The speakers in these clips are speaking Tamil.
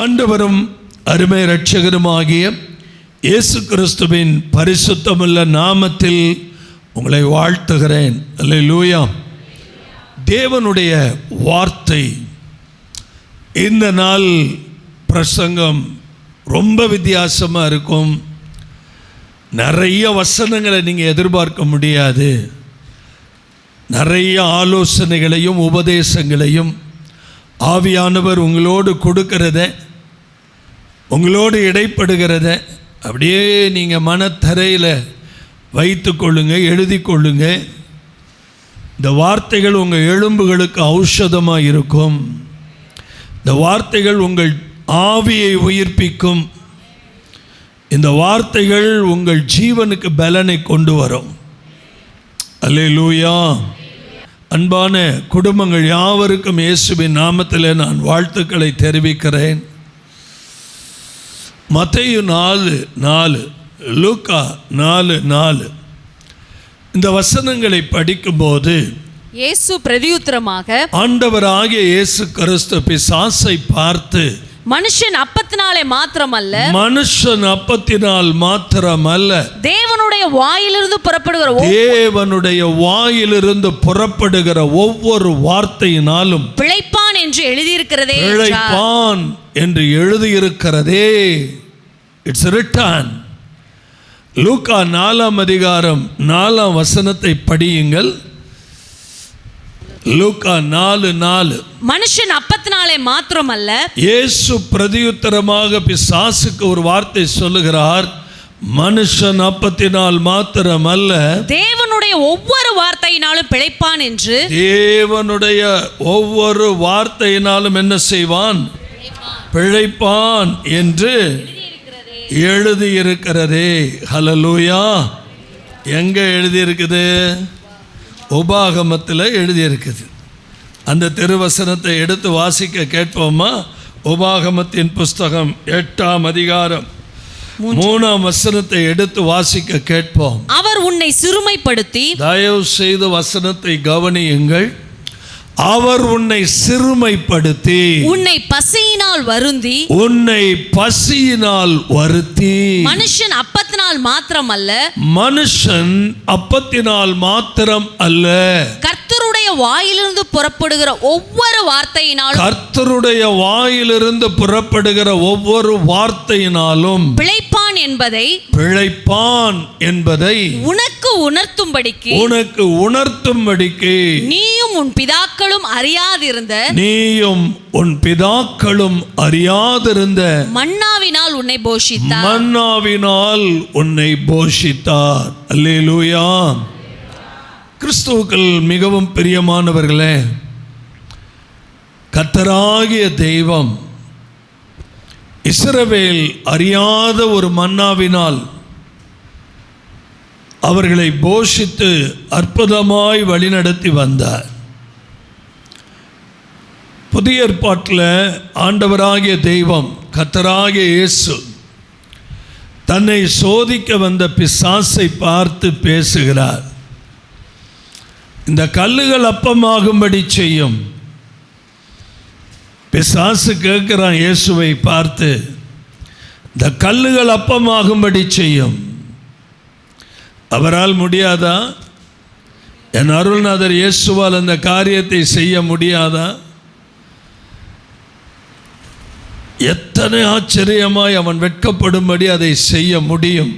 ஆண்டவரும் அருமை இரட்சகருமாகிய இயேசு கிறிஸ்துவின் பரிசுத்தமுள்ள நாமத்தில் உங்களை வாழ்த்துகிறேன். அல்லேலூயா. தேவனுடைய வார்த்தை. இந்த நாள் பிரசங்கம் ரொம்ப வித்தியாசமாக இருக்கும். நிறைய வசனங்களை நீங்கள் எதிர்பார்க்க முடியாது. நிறைய ஆலோசனைகளையும் உபதேசங்களையும் ஆவியானவர் உங்களோடு கொடுக்கிறத, உங்களோடு இடைப்படுகிறத அப்படியே நீங்கள் மனத்தரையில் வைத்து கொள்ளுங்க, எழுதி கொள்ளுங்க. இந்த வார்த்தைகள் உங்கள் எலும்புகளுக்கு ஔஷதமாக இருக்கும். இந்த வார்த்தைகள் உங்கள் ஆவியை உயிர்ப்பிக்கும். இந்த வார்த்தைகள் உங்கள் ஜீவனுக்கு பலனை கொண்டு வரும். அல்லேலூயா. அன்பான குடும்பங்கள் யாவருக்கும் இயேசுவின் நாமத்தில் நான் வாழ்த்துக்களை தெரிவிக்கிறேன். மத்தேயு 4:4, லூக்கா 4:4 இந்த வசனங்களை படிக்கும்போது இயேசு பிரதியுத்தரமாக, ஆண்டவராகிய இயேசு கிறிஸ்து பிசாசை பார்த்து, மனுஷன் அப்பத்தினாலே மாத்திரமல்ல, மனுஷன் அப்பத்தினால் மாத்திரமல்ல, தேவனுடைய வாயிலிருந்து புறப்படுகிற ஒவ்வொரு வார்த்தையினாலும் பிழைப்பான் என்று எழுதியிருக்கிறதே. பிழைப்பான் என்று எழுதியிருக்கிறதே. It's written. லூக்கா 4:4 படியுங்கள். லூக்கா 4:4. மனுஷன் அப்பத்தினாலே மாத்திரமல்ல. இயேசு பிரதியுத்தரமாக பிசாசுக்கு ஒரு வார்த்தை சொல்லுகிறார். மனுஷன் அப்பத்தினால் மாத்திரமல்ல, தேவனுடைய ஒவ்வொரு வார்த்தையினாலும் பிழைப்பான் என்று. தேவனுடைய ஒவ்வொரு வார்த்தையினாலும் என்ன செய்வான்? பிழைப்பான் என்று எழுதியிருக்கிறதே. ஹல்லேலூயா. எங்க எழுதியிருக்குது? உபாகமத்தில் எழுதியிருக்குது. அந்த திருவசனத்தை எடுத்து வாசிக்க கேட்போமா? உபாகமத்தின் புஸ்தகம் 8ஆம் அதிகாரம் 3ஆம் வசனத்தை எடுத்து வாசிக்க கேட்போம். அவர் உன்னை சிறுமைப்படுத்தி, தயவு செய்து வசனத்தை கவனியுங்கள். அவர் உன்னை சிறுமைப்படுத்தி, உன்னை பசியினால் வருந்தி, மனுஷன் அப்பத்தினால் மாத்திரம் மாத்திரம் அல்ல, கர்த்தருடைய வாயிலிருந்து புறப்படுகிற ஒவ்வொரு வார்த்தையினாலும் பிழைப்பான் என்பதை உனக்கு உணர்த்தும்படிக்கு நீயும் உன் பிதாக்களும் அறியாதிருந்த மன்னாவினால் உன்னை போஷித்தார். அல்லேலூயா. கிறிஸ்துவுக்குள் மிகவும் பிரியமானவர்களே, கர்த்தராகிய தெய்வம் இஸ்ரவேல் அறியாத ஒரு மன்னாவினால் அவர்களை போஷித்து அற்புதமாய் வழிநடத்தி வந்தார். புதிய ஏற்பாட்டில் ஆண்டவராகிய தெய்வம் கர்த்தராகிய இயேசு தன்னை சோதிக்க வந்த பிசாசை பார்த்து பேசுகிறார். இந்த கல்லுகள் அப்பமாகும்படி செய்யும். பிசாசு கேட்கிறான் இயேசுவை பார்த்து, இந்த கல்லுகள் அப்பமாகும்படி செய்யும். அவரால் முடியாதா? என் அருள்நாதர் இயேசுவால் அந்த காரியத்தை செய்ய முடியாதா? எத்தனை ஆச்சரியமாய் அவன் வெட்கப்படும்படி அதை செய்ய முடியும்.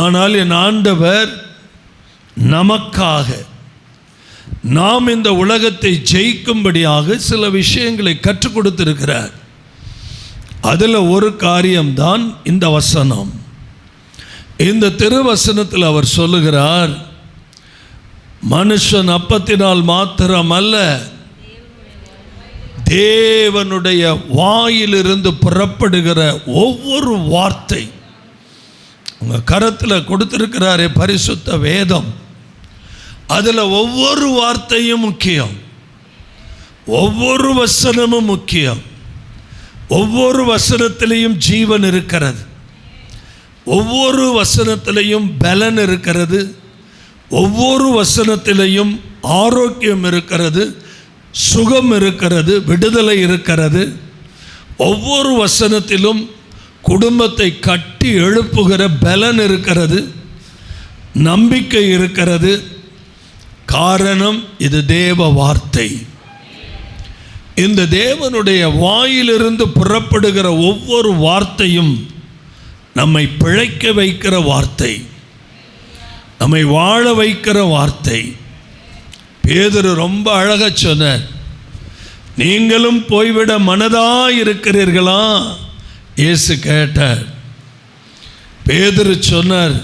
ஆனால் என் ஆண்டவர் நமக்காக, நாம் இந்த உலகத்தை ஜெயிக்கும்படியாக சில விஷயங்களை கற்றுக் கொடுத்திருக்கிறார். அதில் ஒரு காரியம்தான் இந்த வசனம். இந்த திருவசனத்தில் அவர் சொல்லுகிறார், மனுஷன் அப்பத்தினால் மாத்திரமல்ல, தேவனுடைய வாயிலிருந்து புறப்படுகிற ஒவ்வொரு வார்த்தை. உங்கள் கரத்தில் கொடுத்திருக்கிறாரே பரிசுத்த வேதம், அதில் ஒவ்வொரு வார்த்தையும் முக்கியம், ஒவ்வொரு வசனமும் முக்கியம். ஒவ்வொரு வசனத்திலையும் ஜீவன் இருக்கிறது, ஒவ்வொரு வசனத்திலையும் பலன் இருக்கிறது, ஒவ்வொரு வசனத்திலையும் ஆரோக்கியம் இருக்கிறது, சுகம் இருக்கிறது, விடுதலை இருக்கிறது. ஒவ்வொரு வசனத்திலும் குடும்பத்தை கட்டி எழுப்புகிற பலன் இருக்கிறது, நம்பிக்கை இருக்கிறது. காரணம், இது தேவ வார்த்தை. இந்த தேவனுடைய வாயிலிருந்து புறப்படுகிற ஒவ்வொரு வார்த்தையும் நம்மை பிழைக்க வைக்கிற வார்த்தை, நம்மை வாழ வைக்கிற வார்த்தை. பேதுரு ரொம்ப அழகாக சொன்னார், நீங்களும் போய்விட மனதாக இருக்கிறீர்களா? இயேசு கேட்டார். பேதுரு சொன்னார்,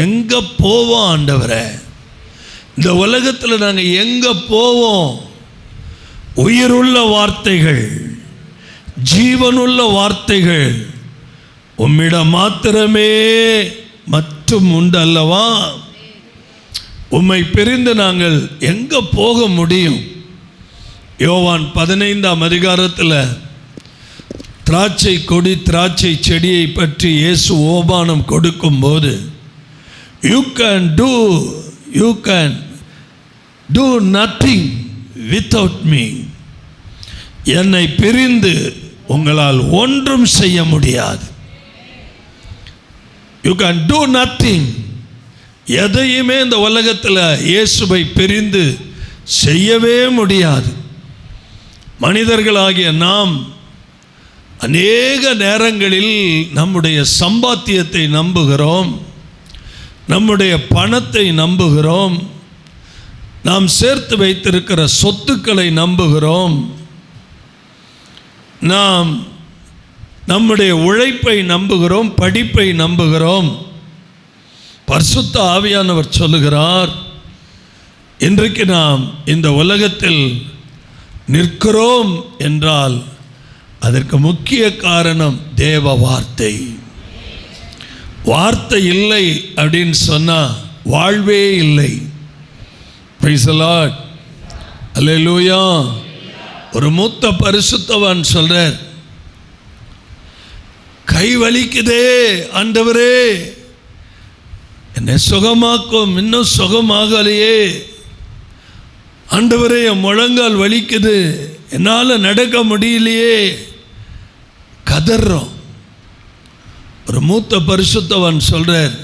எங்கே போவோம் ஆண்டவரே? இந்த உலகத்தில் நாங்கள் எங்கே போவோம்? உயிருள்ள வார்த்தைகள், ஜீவனுள்ள வார்த்தைகள் உம்மிடம் மாத்திரமே மற்றும் உண்டு அல்லவா? உம்மை பிரிந்து நாங்கள் எங்கே போக முடியும்? யோவான் 15ஆம் அதிகாரத்தில் திராட்சை கொடி திராட்சை செடியை பற்றி இயேசு ஓபானம் கொடுக்கும்போது, you can do nothing without me. என்னை பிரிந்து உங்களால் ஒன்றும் செய்ய முடியாது. You can do nothing. எதையுமே இந்த உலகத்தில் இயேசுவை பிரிந்து செய்யவே முடியாது. மனிதர்களாகிய நாம் அநேக நேரங்களில் நம்முடைய சம்பாத்தியத்தை நம்புகிறோம், நம்முடைய பணத்தை நம்புகிறோம், நாம் சேர்த்து வைத்திருக்கிற சொத்துக்களை நம்புகிறோம், நாம் நம்முடைய உழைப்பை நம்புகிறோம், படிப்பை நம்புகிறோம். பரிசுத்த ஆவியானவர் சொல்லுகிறார், இன்றைக்கு நாம் இந்த உலகத்தில் நிற்கிறோம் என்றால் அதற்கு முக்கிய காரணம் தேவ வார்த்தை. வார்த்தை இல்லை அப்படின்னு சொன்னால் வாழ்வே இல்லை. பிரைஸ் தி லார்ட், அல்லேலூயா. ஒரு மூத்த பரிசுத்தவான் சொல்றார், கை வலிக்குதே ஆண்டவரே, என்னை சுகமாக்கும், இன்னும் சுகமாகலையே ஆண்டவரே, என் முழங்கால் வலிக்குது, என்னால் நடக்க முடியலையே, கதறோம். ஒரு மூத்த பரிசுத்தவான் சொல்றார்,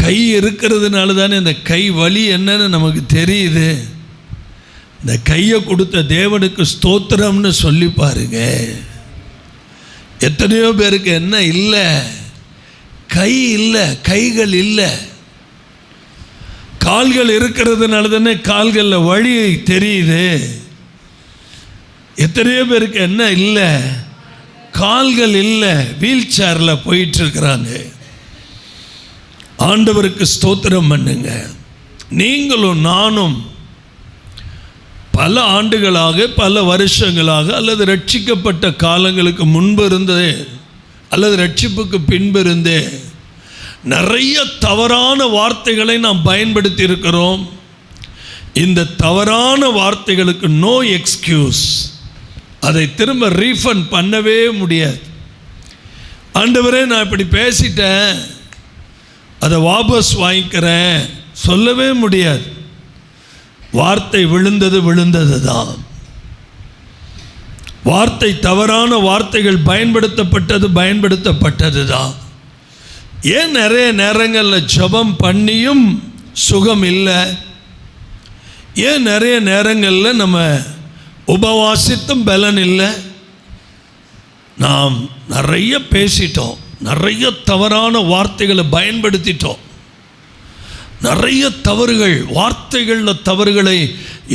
கை இருக்கிறதுனால தானே இந்த கை வலி என்னன்னு நமக்கு தெரியுது. இந்த கையை கொடுத்த தேவனுக்கு ஸ்தோத்திரம்னு சொல்லி பாருங்க. எத்தனையோ பேருக்கு என்ன இல்லை, கை இல்லை, கைகள் இல்லை. கால்கள் இருக்கிறதுனால தானே கால்களில் வழி தெரியுது. எத்தனையோ பேருக்கு என்ன இல்லை, கால்கள் இல்லை, வீல் சேரில் போயிட்டு இருக்கிறாங்க. ஆண்டவருக்கு ஸ்தோத்திரம் பண்ணுங்க. நீங்களும் நானும் பல ஆண்டுகளாக, பல வருஷங்களாக, அல்லது ரட்சிக்கப்பட்ட காலங்களுக்கு முன்பு இருந்ததே அல்லது ரட்சிப்புக்கு பின்பு இருந்தே நிறைய தவறான வார்த்தைகளை நாம் பயன்படுத்தி இருக்கிறோம். இந்த தவறான வார்த்தைகளுக்கு நோ எக்ஸ்கியூஸ். அதை திரும்ப ரீஃபண்ட் பண்ணவே முடியாது. ஆண்டவரே, நான் இப்படி பேசிட்டேன், அதை வாபஸ் வாங்கிக்கிறேன் சொல்லவே முடியாது. வார்த்தை விழுந்தது தான். வார்த்தை, தவறான வார்த்தைகள் பயன்படுத்தப்பட்டது தான். ஏன் நிறைய நேரங்களில் ஜெபம் பண்ணியும் சுகம் இல்லை? ஏன் நிறைய நேரங்களில் நம்ம உபவாசித்தும் பலன் இல்லை? நாம் நிறைய பேசிட்டோம், நிறைய தவறான வார்த்தைகளை பயன்படுத்திட்டோம், நிறைய தவறுகள், வார்த்தைகளில் தவறுகளை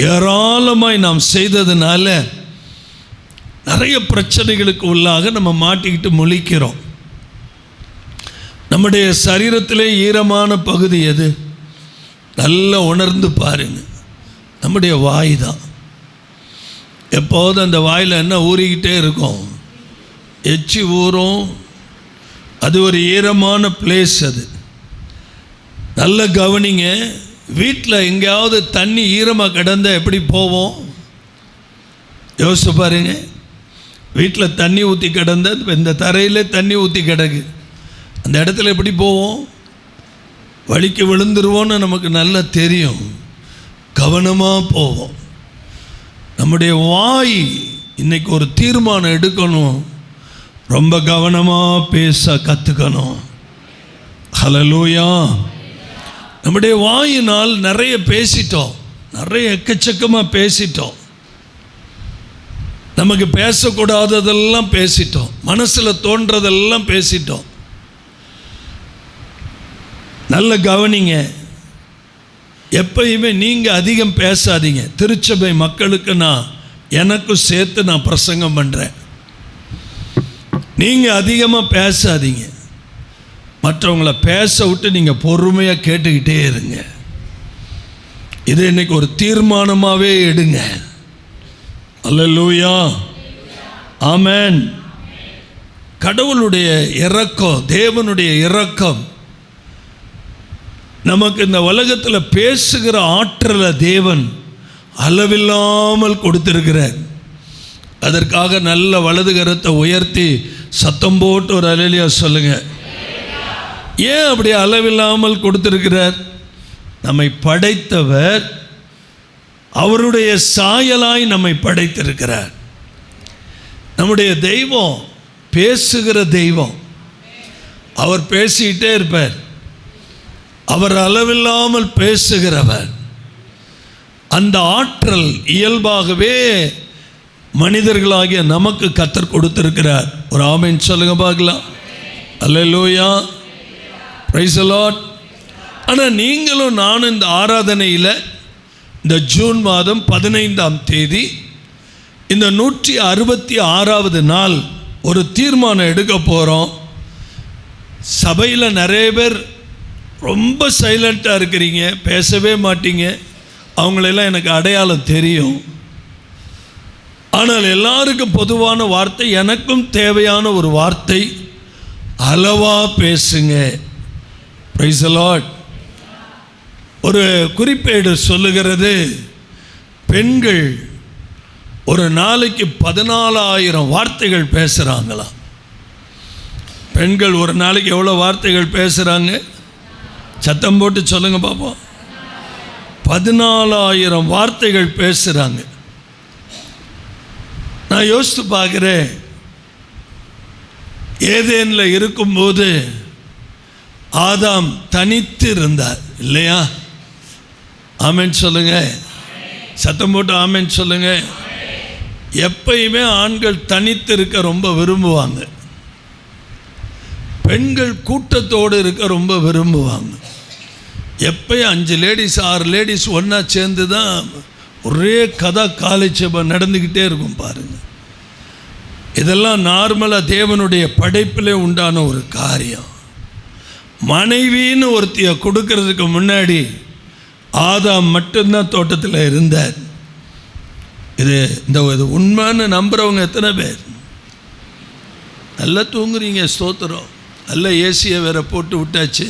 ஏராளமாய் நாம் செய்ததுனால நிறைய பிரச்சனைகளுக்கு உள்ளாக நம்ம மாட்டிக்கிட்டு முழிக்கிறோம். நம்முடைய சரீரத்திலே ஈரமான பகுதி எது? நல்லா உணர்ந்து பாருங்க, நம்முடைய வாய் தான். எப்போதும் அந்த வாயில் என்ன ஊறிக்கிட்டே இருக்கும்? எச்சி ஊறும். அது ஒரு ஈரமான பிளேஸ். அது நல்ல கவனிங்க. வீட்டில் எங்கேயாவது தண்ணி ஈரமாக கிடந்தால் எப்படி போவோம்? யோசிச்சு பாருங்க. வீட்டில் தண்ணி ஊற்றி கிடந்த, இந்த தரையில் தண்ணி ஊற்றி கிடக்கு, அந்த இடத்துல எப்படி போவோம்? வலிக்கு விழுந்துருவோன்னு நமக்கு நல்லா தெரியும். கவனமாக போவோம். நம்முடைய வாய் இன்னைக்கு ஒரு தீர்மானம் எடுக்கணும். ரொம்ப கவனமாக பேச கற்றுக்கணும். ஹல்லேலூயா. நம்முடைய வாயினால் நிறைய பேசிட்டோம், நிறைய எக்கச்சக்கமாக பேசிட்டோம். நமக்கு பேசக்கூடாததெல்லாம் பேசிட்டோம், மனசில் தோன்றதெல்லாம் பேசிட்டோம். நல்ல கவனிங்க, எப்பயுமே நீங்கள் அதிகம் பேசாதீங்க. திருச்சபை மக்களுக்கு எனக்கும் சேர்த்து நான் பிரசங்கம் பண்ணுறேன். நீங்கள் அதிகமாக பேசாதீங்க, மற்றவங்கள பேச விட்டு நீங்கள் பொறுமையாக கேட்டுக்கிட்டே இருங்க. இது இன்னைக்கு ஒரு தீர்மானமாகவே எடுங்க. அல்லேலூயா, ஆமென். கடவுளுடைய இரக்கம், தேவனுடைய இரக்கம், நமக்கு இந்த உலகத்தில் பேசுகிற ஆற்றலை தேவன் அளவில்லாமல் கொடுத்திருக்கிறார். அதற்காக நல்ல வலது கரத்தை உயர்த்தி சத்தம் போட்டு ஒரு அல்லேலூயா சொல்லுங்க. ஏன் அப்படி அளவில்லாமல் கொடுத்திருக்கிறார்? நம்மை படைத்தவர் அவருடைய சாயலாய் நம்மை படைத்திருக்கிறார். நம்முடைய தெய்வம் பேசுகிற தெய்வம். அவர் பேசிக்கிட்டே இருப்பார். அவர் அளவில்லாமல் பேசுகிறவர். அந்த ஆற்றல் இயல்பாகவே மனிதர்களாகிய நமக்கு கர்த்தர் கொடுத்திருக்கிறார். ஒரு ஆமென் சொல்லுங்க பார்க்கலாம். அல்லேலூயா, பிரைஸ் தி லார்ட். ஆனால் நீங்களும் நானும் இந்த ஆராதனையில் இந்த ஜூன் மாதம் 15ஆம் தேதி இந்த 166வது நாள் ஒரு தீர்மானம் எடுக்க போகிறோம். சபையில் நிறைய பேர் ரொம்ப சைலண்ட்டாக இருக்கிறீங்க, பேசவே மாட்டீங்க. அவங்களெல்லாம் எனக்கு அடையாளம் தெரியும். ஆனால் எல்லாருக்கும் பொதுவான வார்த்தை, எனக்கும் தேவையான ஒரு வார்த்தை, அளவாக பேசுங்க. Price the Lord. ஒரு குறிப்பேடு சொல்லுகிறது, பெண்கள் ஒரு நாளைக்கு 14,000 வார்த்தைகள் பேசுகிறாங்களாம். பெண்கள் ஒரு நாளைக்கு எவ்வளோ வார்த்தைகள் பேசுகிறாங்க? சத்தம் போட்டு சொல்லுங்க பாப்போம். 14,000 வார்த்தைகள் பேசுகிறாங்க. நான் யோசித்து பார்க்குறேன், ஏதேனில் இருக்கும்போது ஆதாம் தனித்து இருந்தார் இல்லையா? ஆமென் சொல்லுங்க. சத்தம் போட்டு ஆமென் சொல்லுங்க. எப்பயுமே ஆண்கள் தனித்து இருக்க ரொம்ப விரும்புவாங்க, பெண்கள் கூட்டத்தோடு இருக்க ரொம்ப விரும்புவாங்க. எப்பயும் 5 லேடிஸ் 6 லேடிஸ் ஒன்றா சேர்ந்து தான் ஒரே கதை காலேஜபம் நடந்துக்கிட்டே இருக்கும் பாருங்கள். இதெல்லாம் நார்மலாக தேவனுடைய படைப்பிலே உண்டான ஒரு காரியம். மனைவின்னு ஒருத்தியை கொடுக்கறதுக்கு முன்னாடி ஆதாம் மட்டும்தான் தோட்டத்தில் இருந்தார். இது உண்மைன்னு நம்புகிறவங்க எத்தனை பேர்? நல்லா தூங்குறீங்க, ஸ்தோத்திரம். நல்லா ஏசியை வேற போட்டு விட்டாச்சு.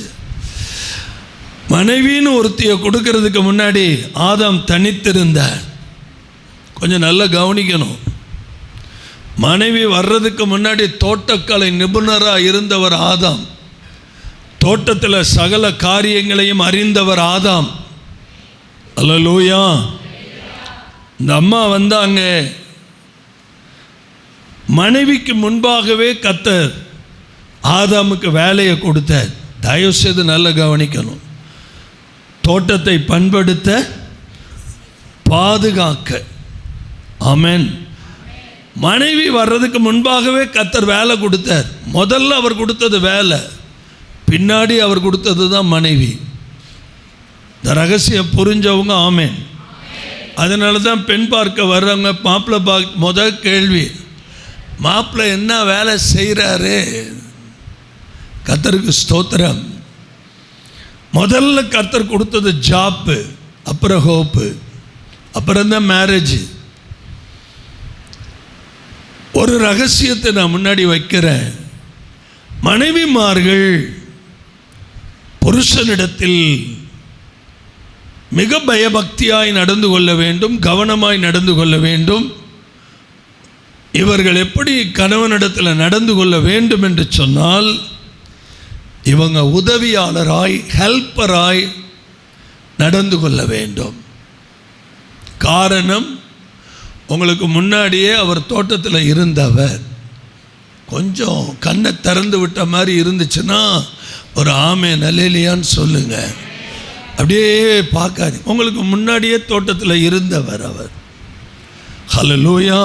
மனைவின்னு ஒருத்தியை கொடுக்கறதுக்கு முன்னாடி ஆதாம் தனித்திருந்தார். கொஞ்சம் நல்லா கவனிக்கணும். மனைவி வர்றதுக்கு முன்னாடி தோட்டக்கலை நிபுணராக இருந்தவர் ஆதாம். தோட்டத்தில் சகல காரியங்களையும் அறிந்தவர் ஆதாம். அல்லேலூயா. இந்த அம்மா வந்தாங்க. மனைவிக்கு முன்பாகவே கர்த்தர் ஆதாமுக்கு வேலையை கொடுத்தார். தயவு செய்து நல்லா கவனிக்கணும். தோட்டத்தை பண்படுத்த, பாதுகாக்க. ஆமென். மனைவி வர்றதுக்கு முன்பாகவே கர்த்தர் வேலை கொடுத்தார். முதல்ல அவர் கொடுத்தது வேலை, பின்னாடி அவர் கொடுத்தது தான் மனைவி. இந்த ரகசியம் புரிஞ்சவங்க ஆமென். அதனால தான் பெண் பார்க்க வர்றவங்க மாப்பிள்ளை பார்க்க முதல் கேள்வி, மாப்பிள்ளை என்ன வேலை செய்கிறாரு? கர்த்தருக்கு ஸ்தோத்திரம். முதல்ல கர்த்தர் கொடுத்தது ஜாப்பு, அப்புறம் ஹோப்பு, அப்புறம் தான் மேரேஜ். ஒரு ரகசியத்தை நான் முன்னாடி வைக்கிறேன். மனைவிமார்கள் புருஷனிடத்தில் மிக பயபக்தியாய் நடந்து கொள்ள வேண்டும், கவனமாய் நடந்து கொள்ள வேண்டும். இவர்கள் எப்படி கணவனிடத்தில் நடந்து கொள்ள வேண்டும் என்று சொன்னால், இவங்க உதவியாளராய், ஹெல்ப்பராய் நடந்து கொள்ள வேண்டும். காரணம், உங்களுக்கு முன்னாடியே அவர் தோட்டத்தில் இருந்தவர். கொஞ்சம் கண்ணை திறந்து விட்ட மாதிரி இருந்துச்சுன்னா ஒரு ஆமென் அல்லேலூயான்னு சொல்லுங்க. அப்படியே பார்க்காது, உங்களுக்கு முன்னாடியே தோட்டத்தில் இருந்தவர் அவர். ஹல்லேலூயா.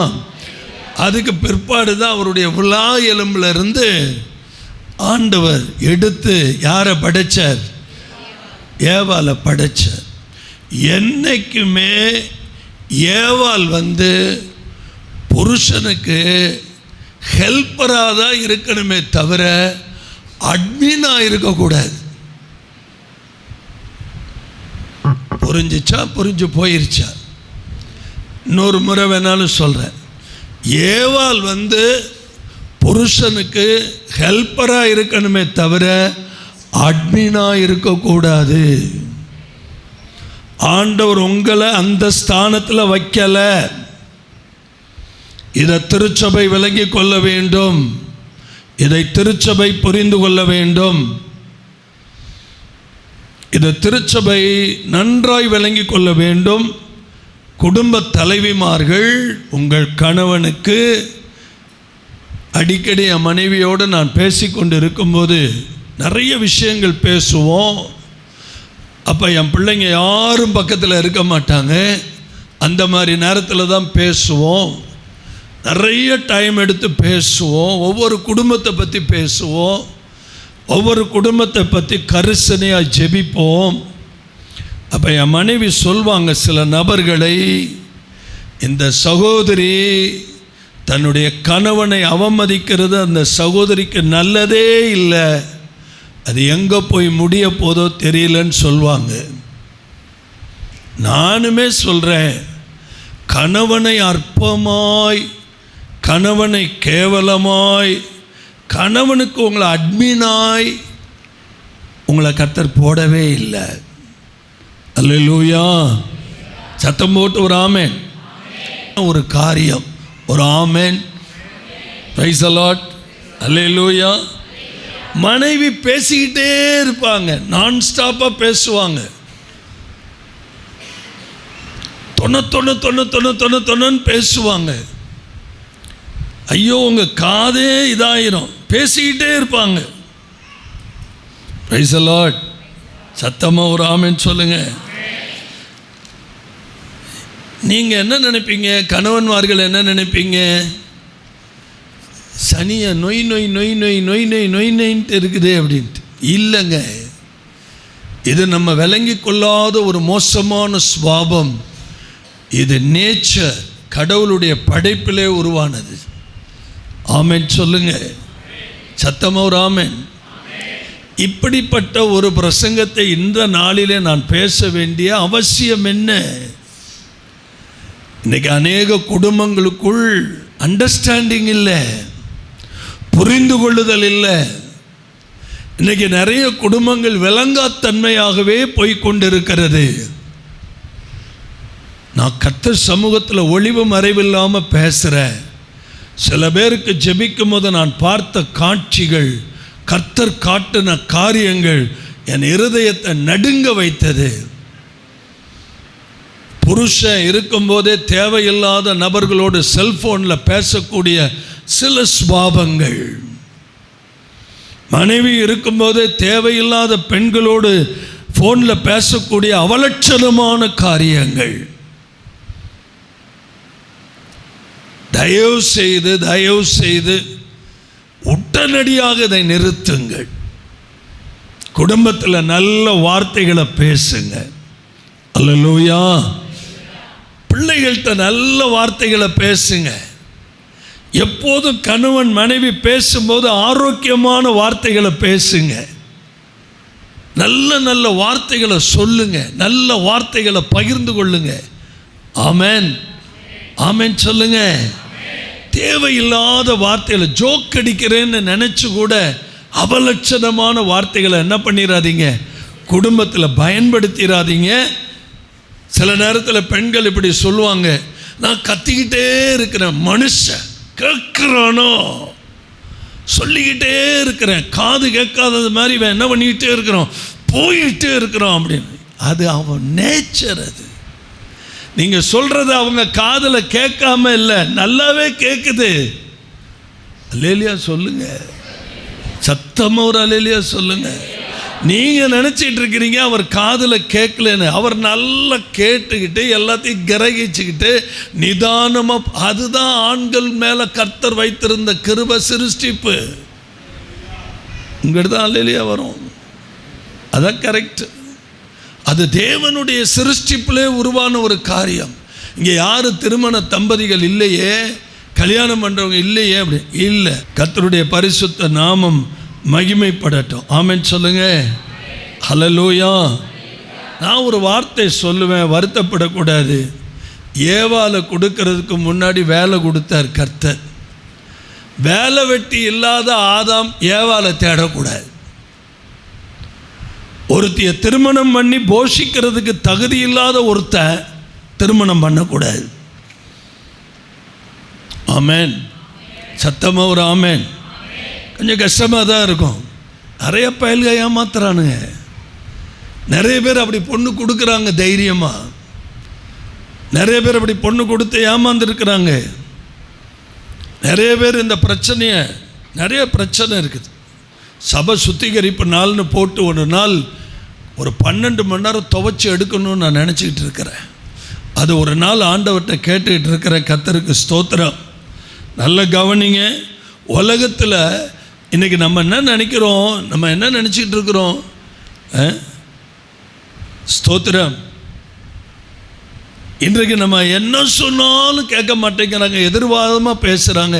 அதுக்கு பிற்பாடு தான் அவருடைய விலா எலும்புல இருந்து ஆண்டவர் எடுத்து யாரை படைச்சார்? ஏவாளை படைச்சார். என்னைக்குமே ஏவாள் புருஷனுக்கு ஹெல்ப்பராக தான் இருக்கணுமே தவிர அட்மினாக இருக்கக்கூடாது. புரிஞ்சிச்சா? புரிஞ்சு போயிருச்சா? இன்னொரு முறை வேணாலும் சொல்கிறேன். ஏவாள் புருஷனுக்கு ஹெல்ப்பராக இருக்கணுமே தவிர அட்மினாக இருக்கக்கூடாது. ஆண்டவர் உங்களை அந்த ஸ்தானத்தில் வைக்கலை. இதை திருச்சபை விளங்கி கொள்ள வேண்டும். இதை திருச்சபை புரிந்து கொள்ள வேண்டும். இதை திருச்சபை நன்றாய் விளங்கி கொள்ள வேண்டும். குடும்ப தலைவிமார்கள், உங்கள் கணவனுக்கு அடிக்கடி என் மனைவியோடு நான் பேசிக்கொண்டு இருக்கும்போது நிறைய விஷயங்கள் பேசுவோம். அப்போ என் பிள்ளைங்க யாரும் பக்கத்தில் இருக்க மாட்டாங்க. அந்த மாதிரி நேரத்தில் தான் பேசுவோம். நிறைய டைம் எடுத்து பேசுவோம். ஒவ்வொரு குடும்பத்தை பற்றி பேசுவோம். ஒவ்வொரு குடும்பத்தை பற்றி கரிசனையாக ஜெபிப்போம். அப்போ என் மனைவி சொல்வாங்க, சில நபர்களை, இந்த சகோதரி தன்னுடைய கணவனை அவமதிக்கிறது அந்த சகோதரிக்கு நல்லதே இல்லை, அது எங்கே போய் முடிய போதோ தெரியலன்னு சொல்லுவாங்க. நானுமே சொல்கிறேன், கணவனை அற்பமாய், கணவனை கேவலமாய், கணவனுக்கு உங்களை அட்மினாய் உங்களை கர்த்தர் போடவே இல்லை. அல்லேலூயா. சத்தம் போட்டு ஒரு ஆமென். ஒரு காரியம், ஒரு ஆமென். Price the lord. அல்லேலூயா. மனைவி பேசிக்கிட்டே இருப்பாங்க, நான் ஸ்டாப்பாக பேசுவாங்க. தொண்ணு பேசுவாங்க. ஐயோ, உங்கள் காதே இதாயிரும், பேசிக்கிட்டே இருப்பாங்க. Price the Lord. சத்தமாக ஒரு ஆமென் சொல்லுங்க. நீங்கள் என்ன நினைப்பீங்க? கணவன்மார்கள் என்ன நினைப்பீங்க? சனியை நொய் நொய் நொய் நொய் நொய் நொய் நொய் நொயின்ட்டு இருக்குது அப்படின்ட்டு. இல்லைங்க, இது நம்ம விளங்கி கொள்ளாத ஒரு மோசமான சுபாவம். இது நேச்சர், கடவுளுடைய படைப்பிலே உருவானது. ஆமென் சொல்லுங்க. சத்தமாக ஒரு ஆமென். இப்படிப்பட்ட ஒரு பிரசங்கத்தை இந்த நாளிலே நான் பேச வேண்டிய அவசியம் என்ன? இன்றைக்கி அநேக குடும்பங்களுக்குள் அண்டர்ஸ்டாண்டிங் இல்லை, புரிந்து கொள்ளுதல் இல்லை. இன்றைக்கி நிறைய குடும்பங்கள் விளங்காத்தன்மையாகவே போய்கொண்டிருக்கிறது. நான் கர்த்தர் சமூகத்தில் ஒளிவு மறைவில்லாமல் பேசுகிறேன். சில பேருக்கு ஜெபிக்கும் போது நான் பார்த்த காட்சிகள், கர்த்தர் காட்டின காரியங்கள் என் இருதயத்தை நடுங்க வைத்தது. புருஷன் இருக்கும்போதே தேவையில்லாத நபர்களோடு செல்போனில் பேசக்கூடிய சில சுபாவங்கள், மனைவி இருக்கும்போதே தேவையில்லாத பெண்களோடு ஃபோனில் பேசக்கூடிய அவலட்சணமான காரியங்கள். தயவு செய்து உடனடியாக இதை நிறுத்துங்கள். குடும்பத்தில் நல்ல வார்த்தைகளை பேசுங்க. அல்லேலூயா. பிள்ளைகள்கிட்ட நல்ல வார்த்தைகளை பேசுங்க. எப்போதும் கணவன் மனைவி பேசும்போது ஆரோக்கியமான வார்த்தைகளை பேசுங்க. நல்ல நல்ல வார்த்தைகளை சொல்லுங்க. நல்ல வார்த்தைகளை பகிர்ந்து கொள்ளுங்க. ஆமென். ஆமென் சொல்லுங்க. தேவையில்லாத வார்த்தைகளை, ஜோக் அடிக்கிறேன்னு நினச்சி கூட அவலட்சணமான வார்த்தைகளை என்ன பண்ணிடாதீங்க, குடும்பத்தில் பயன்படுத்திடாதீங்க. சில நேரத்தில் பெண்கள் இப்படி சொல்லுவாங்க, நான் கத்திக்கிட்டே இருக்கிறேன், மனுஷன் கேட்குறானோ, சொல்லிக்கிட்டே இருக்கிறேன், காது கேட்காதது மாதிரி இவன் என்ன பண்ணிக்கிட்டே இருக்கிறோம், போயிட்டே இருக்கிறோம் அப்படின்னு. அது அவன் நேச்சர். அது நீங்கள் சொல்கிறத அவங்க காதில் கேட்காம இல்லை, நல்லாவே கேட்குது. அல்லேலியா சொல்லுங்க, சத்தமாக ஒரு அல்லேலியா சொல்லுங்க. நீங்கள் நினச்சிட்டு இருக்கிறீங்க அவர் காதில் கேட்கலன்னு. அவர் நல்லா கேட்டுக்கிட்டு எல்லாத்தையும் கிரகிச்சுக்கிட்டு நிதானமாக, அதுதான் ஆண்கள் மேலே கர்த்தர் வைத்திருந்த கிருபை சிருஷ்டிப்பு. உங்கள்கிட்ட தான் அல்லேலியா வரும், அதான் கரெக்ட். அது தேவனுடைய சிருஷ்டிப்பிலே உருவான ஒரு காரியம். இங்கே யாரும் திருமண தம்பதிகள் இல்லையே, கல்யாணம் பண்ணுறவங்க இல்லையே, அப்படி இல்லை. கர்த்தருடைய பரிசுத்த நாமம் மகிமைப்படட்டும். ஆமென் சொல்லுங்க. ஹல்லேலூயா. நான் ஒரு வார்த்தை சொல்லுவேன், வருத்தப்படக்கூடாது. ஏவாளை கொடுக்கறதுக்கு முன்னாடி வேலை கொடுத்தார் கர்த்தர். வேலை வெட்டி இல்லாத ஆதாம் ஏவாளை தேடக்கூடாது. ஒருத்திய திருமணம் பண்ணி போஷிக்கிறதுக்கு தகுதி இல்லாத ஒருத்த திருமணம் பண்ணக்கூடாது. ஆமேன். சத்தமாக ஒரு ஆமேன். கொஞ்சம் கஷ்டமாக தான் இருக்கும். நிறைய பயல்க ஏமாத்துறானுங்க. நிறைய பேர் அப்படி பொண்ணு கொடுக்குறாங்க தைரியமாக. நிறைய பேர் அப்படி பொண்ணு கொடுத்து ஏமாந்துருக்குறாங்க. நிறைய பேர் இந்த பிரச்சனையை, நிறைய பிரச்சனை இருக்குது. சபை சுத்திகரிப்பு நாள்னு போட்டு ஒரு நாள் ஒரு 12 மணி நேரம் துவைச்சி எடுக்கணும்னு நான் நினச்சிக்கிட்டு இருக்கிறேன். அது ஒரு நாள் ஆண்டவர்கிட்ட கேட்டுக்கிட்டு இருக்கிற கர்த்தருக்கு ஸ்தோத்திரம். நல்ல கவனிங்க. உலகத்தில் இன்றைக்கி நம்ம என்ன நினைக்கிறோம், நம்ம என்ன நினச்சிக்கிட்டு இருக்கிறோம்? ஸ்தோத்திரம். இன்றைக்கு நம்ம என்ன சொன்னாலும் கேட்க மாட்டேங்கிறாங்க, எதிர்வாதமாக பேசுகிறாங்க.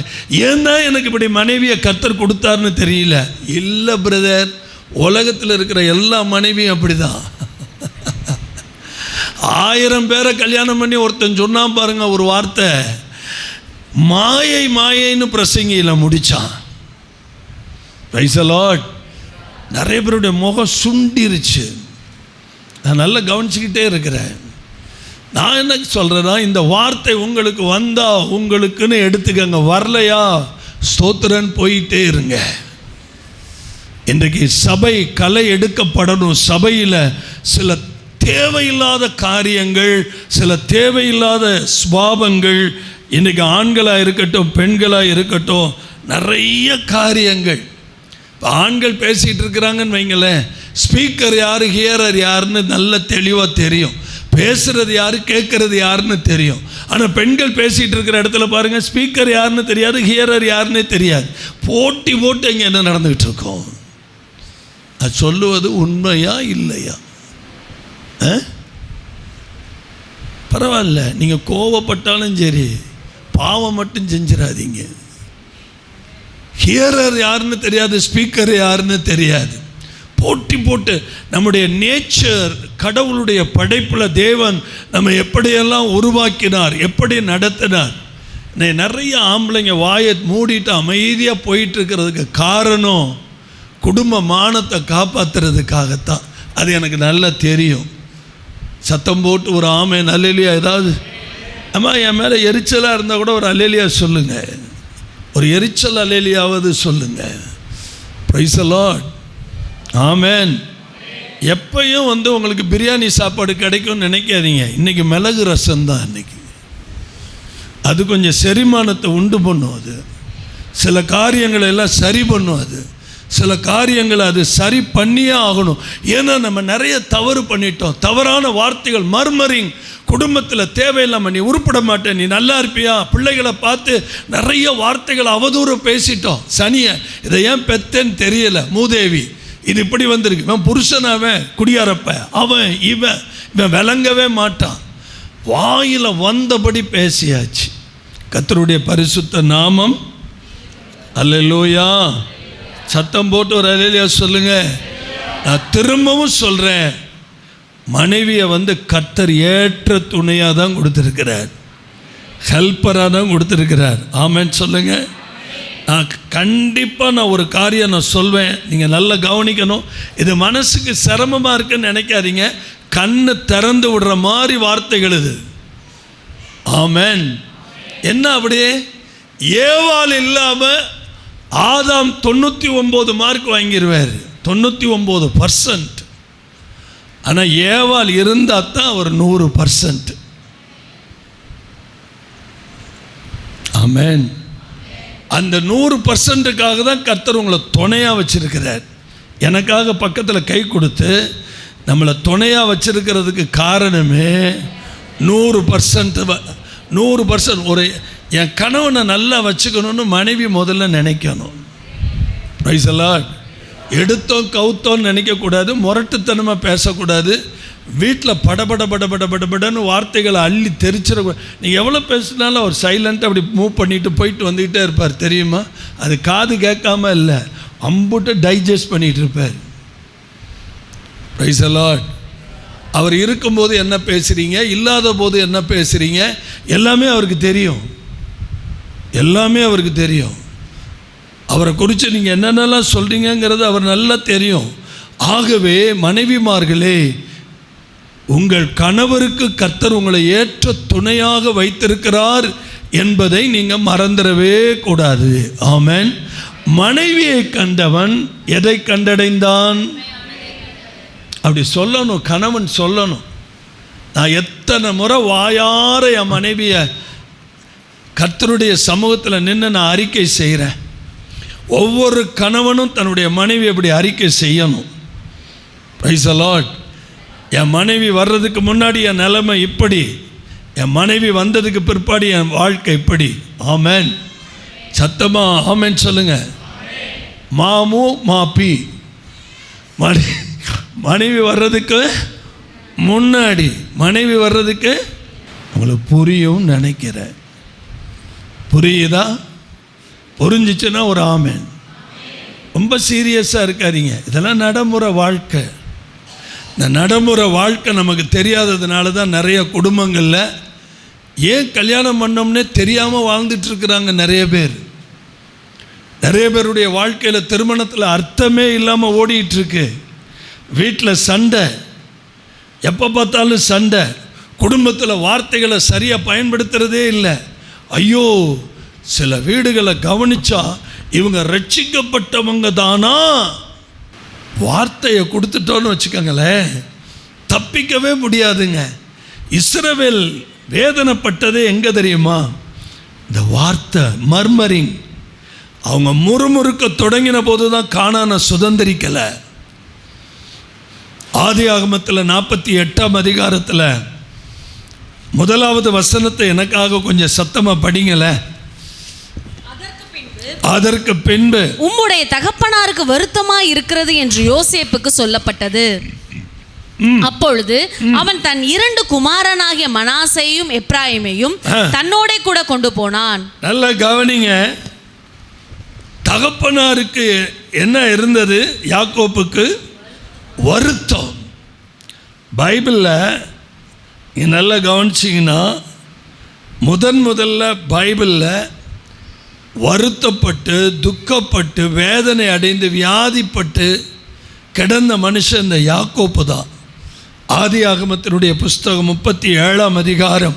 ஏன்னா எனக்கு இப்படி மனைவியை கர்த்தர் கொடுத்தாருன்னு தெரியல. இல்லை பிரதர், உலகத்தில் இருக்கிற எல்லா மனைவியும் அப்படி தான். 1000 பேரை கல்யாணம் பண்ணி ஒருத்தன் சொன்னான் பாருங்க ஒரு வார்த்தை, மாயை மாயைன்னு பிரசங்கியில் முடித்தான். Price the Lord. நிறைய பேருடைய முகம் சுண்டிருச்சு. நான் நல்லா கவனிச்சுக்கிட்டே இருக்கிறேன். நான் என்ன சொல்கிறேன்னா, இந்த வார்த்தை உங்களுக்கு வந்தால் உங்களுக்குன்னு எடுத்துக்கங்க, வரலையா ஸ்தோத்திரன் போயிட்டே இருங்க. இன்றைக்கு சபை களை எடுக்கப்படணும். சபையில் சில தேவையில்லாத காரியங்கள், சில தேவையில்லாத சுபாவங்கள், இன்றைக்கி ஆண்களாக இருக்கட்டும் பெண்களாக இருக்கட்டும், நிறைய காரியங்கள். இப்போ ஆண்கள் பேசிகிட்டு இருக்கிறாங்கன்னு வைங்களேன், ஸ்பீக்கர் யார் ஹியரர் யாருன்னு நல்ல தெளிவாக தெரியும். பேசுகிறது யார் கேட்குறது யாருன்னு தெரியும். ஆனால் பெண்கள் பேசிகிட்டு இருக்கிற இடத்துல பாருங்கள், ஸ்பீக்கர் யாருன்னு தெரியாது, ஹியரர் யாருன்னே தெரியாது. போட்டி போட்டு இங்கே என்ன நடந்துக்கிட்டு இருக்கோம்? அது சொல்லுவது உண்மையா இல்லையா? பரவாயில்ல, நீங்கள் கோவப்பட்டாலும் சரி, பாவம் மட்டும் செஞ்சிடாதீங்க. ஹியரர் யாருன்னு தெரியாது, ஸ்பீக்கர் யாருன்னு தெரியாது. போட்டி போட்டு நம்முடைய நேச்சர், கடவுளுடைய படைப்பில் தேவன் நம்ம எப்படியெல்லாம் உருவாக்கினார், எப்படி நடத்தினார். நிறைய ஆம்பளைங்க வாயை மூடிட்டு அமைதியாக போயிட்டு இருக்கிறதுக்கு காரணம் குடும்ப மானத்தை காப்பாற்றுறதுக்காகத்தான். அது எனக்கு நல்லா தெரியும். சத்தம் போட்டு ஒரு ஆமென் அல்லேலியா. ஏதாவது அம்மா என் மேலே எரிச்சலாக இருந்தால் கூட ஒரு அல்லேலியா சொல்லுங்கள், ஒரு எரிச்சல் அல்லேலியாவது சொல்லுங்கள். Praise the lord. ஆமென். எப்பையும் உங்களுக்கு பிரியாணி சாப்பாடு கிடைக்கும்னு நினைக்காதீங்க. இன்றைக்கி மிளகு ரசம் தான். இன்றைக்கி அது கொஞ்சம் செரிமானத்தை உண்டு பண்ணும். அது சில காரியங்களை எல்லாம் சரி பண்ணும். அது சில காரியங்களை அது சரி பண்ணியே ஆகணும். ஏன்னா நம்ம நிறைய தவறு பண்ணிட்டோம். தவறான வார்த்தைகள், மர்மரிங், குடும்பத்தில் தேவையில்லாமல் நீ உருப்பட மாட்டேன், நீ நல்லா இருப்பியா, பிள்ளைகளை பார்த்து நிறைய வார்த்தைகள் அவதூறு பேசிட்டோம். சனியை இதை ஏன் பெத்தேன்னு தெரியல, மூதேவி இது இப்படி வந்திருக்கு, இவன் புருஷனாவன் குடியாரப்ப, அவன் இவன் விளங்கவே மாட்டான். வாயில் வந்தபடி பேசியாச்சு. கர்த்தருடைய பரிசுத்த நாமம் அல்லேலூயா. சத்தம் போட்டு ஒரு அல்லேலூயா சொல்லுங்க. நான் திரும்பவும் சொல்கிறேன், மனைவியை கர்த்தர் ஏற்ற துணையாக தான் கொடுத்துருக்கிறார், ஹெல்ப்பராக தான் கொடுத்துருக்கிறார். ஆமென் சொல்லுங்க. நான் கண்டிப்பாக ஒரு காரியம் நான் சொல்வேன், நீங்கள் நல்லா கவனிக்கணும். இது மனசுக்கு சிரமமாக இருக்குன்னு நினைக்காதீங்க. கண்ணு திறந்து விடுற மாதிரி வார்த்தைகள் இது. ஆமென். என்ன அப்படியே ஏவாள் இல்லாமல் ஆதாம் 99 மார்க் வாங்கிடுவார், 99%. ஆனால் ஏவாள் இருந்தால் தான் அவர் 100%. ஆமென். அந்த 100%க்காக தான் கர்த்தர் உங்களை துணையாக வச்சிருக்கிறார். எனக்காக பக்கத்தில் கை கொடுத்து நம்மளை துணையாக வச்சிருக்கிறதுக்கு காரணமே 100%. ஒரு என் கணவனை நல்லா வச்சுக்கணும்னு மனைவி முதல்ல நினைக்கணும். Price the Lord. எடுத்தோம் கவுத்தோன்னு நினைக்கக்கூடாது, முரட்டுத்தனமாக பேசக்கூடாது, வீட்டில் படபடன்னு வார்த்தைகளை அள்ளி தெரிச்சிடக்கூடாது. நீங்கள் எவ்வளோ பேசினாலும் அவர் சைலண்ட்டாக அப்படி மூவ் பண்ணிட்டு போயிட்டு வந்துக்கிட்டே இருப்பார் தெரியுமா. அது காது கேட்காம இல்லை, அம்புட்டு டைஜஸ்ட் பண்ணிகிட்டு இருப்பார். Price the Lord. அவர் இருக்கும்போது என்ன பேசுகிறீங்க, இல்லாத போது என்ன பேசுகிறீங்க, எல்லாமே அவருக்கு தெரியும். எல்லாமே அவருக்கு தெரியும். அவரை குறித்து நீங்கள் என்னென்னலாம் சொல்கிறீங்கிறது அவர் நல்லா தெரியும். ஆகவே மனைவிமார்களே, உங்கள் கணவருக்கு கர்த்தர் உங்களை ஏற்ற துணையாக வைத்திருக்கிறார் என்பதை நீங்கள் மறந்துடவே கூடாது. ஆமென். மனைவியை கண்டவன் எதை கண்டடைந்தான்? அப்படி சொல்லணும், கணவன் சொல்லணும். நான் எத்தனை முறை வாயார என் மனைவியை கர்த்தருடைய சமூகத்தில் நின்று நான் அறிக்கை செய்கிறேன். ஒவ்வொரு கணவனும் தன்னுடைய மனைவி அப்படி அறிக்கை செய்யணும். Price the Lord. என் மனைவி வர்றதுக்கு முன்னாடி என் நிலைமை இப்படி, என் மனைவி வந்ததுக்கு பிற்பாடு என் வாழ்க்கை இப்படி. ஆமென். சத்தமா ஆமென் சொல்லுங்க. மாமு மாப்பி, மனைவி வர்றதுக்கு முன்னாடி, மனைவி வர்றதுக்கு உங்களுக்கு புரியும் நினைக்கிறேன். புரியுதா? புரிஞ்சிச்சுன்னா ஒரு ஆமென். ரொம்ப சீரியஸாக இருக்காதீங்க. இதெல்லாம் நடைமுறை வாழ்க்கை. இந்த நடைமுறை வாழ்க்கை நமக்கு தெரியாததுனால தான் நிறைய குடும்பங்களில் ஏன் கல்யாணம் பண்ணோம்னே தெரியாமல் வாழ்ந்துட்டுருக்குறாங்க நிறைய பேர். நிறைய பேருடைய வாழ்க்கையில் திருமணத்தில் அர்த்தமே இல்லாமல் ஓடிட்டுருக்கு. வீட்டில் சண்டை, எப்போ பார்த்தாலும் சண்டை, குடும்பத்தில் வார்த்தைகளை சரியாக பயன்படுத்துகிறதே இல்லை. ஐயோ, சில வீடுகளை கவனிச்சா இவங்க ரட்சிக்கப்பட்டவங்க தானா வார்த்தையை கொடுத்துட்டோன்னு வச்சுக்கோங்களேன், தப்பிக்கவே முடியாதுங்க. இஸ்ரவேல் வேதனைப்பட்டதே எங்கே தெரியுமா? இந்த வார்த்தை மர்மரிங். அவங்க முறுமுறுக்க தொடங்கின போது தான் கானானை சுதந்திரிக்கலை. ஆதியாகமத்தில் 48ஆம் அதிகாரத்தில் 1வது வசனத்தை எனக்காக கொஞ்சம் சத்தமாக படிங்கள. அதற்கு பின்பு உம்முடைய தகப்பனாருக்கு வருத்தமாய் இருக்கிறது என்று யோசேப்புக்கு சொல்லப்பட்டது. அப்பொழுது அவன் தன் 2 குமாரனாகிய மனாசேயையும் எப்ராயிமையும் தன்னோட கூட கொண்டு போனான். நல்ல கவனிங்க. தகப்பனாருக்கு என்ன இருந்தது? யாக்கோப்புக்கு வருத்தம். பைபிளில் நீ நல்லா கவனிச்சிங்கன்னா முதல்ல பைபிளில் வருத்தப்பட்டு துக்கப்பட்டு வேதனை அடைந்து வியாதிப்பட்டு கிடந்த மனுஷன் இந்த யாக்கோப்பு தான். ஆதியாகமத்தினுடைய புஸ்தகம் 37ஆம் அதிகாரம்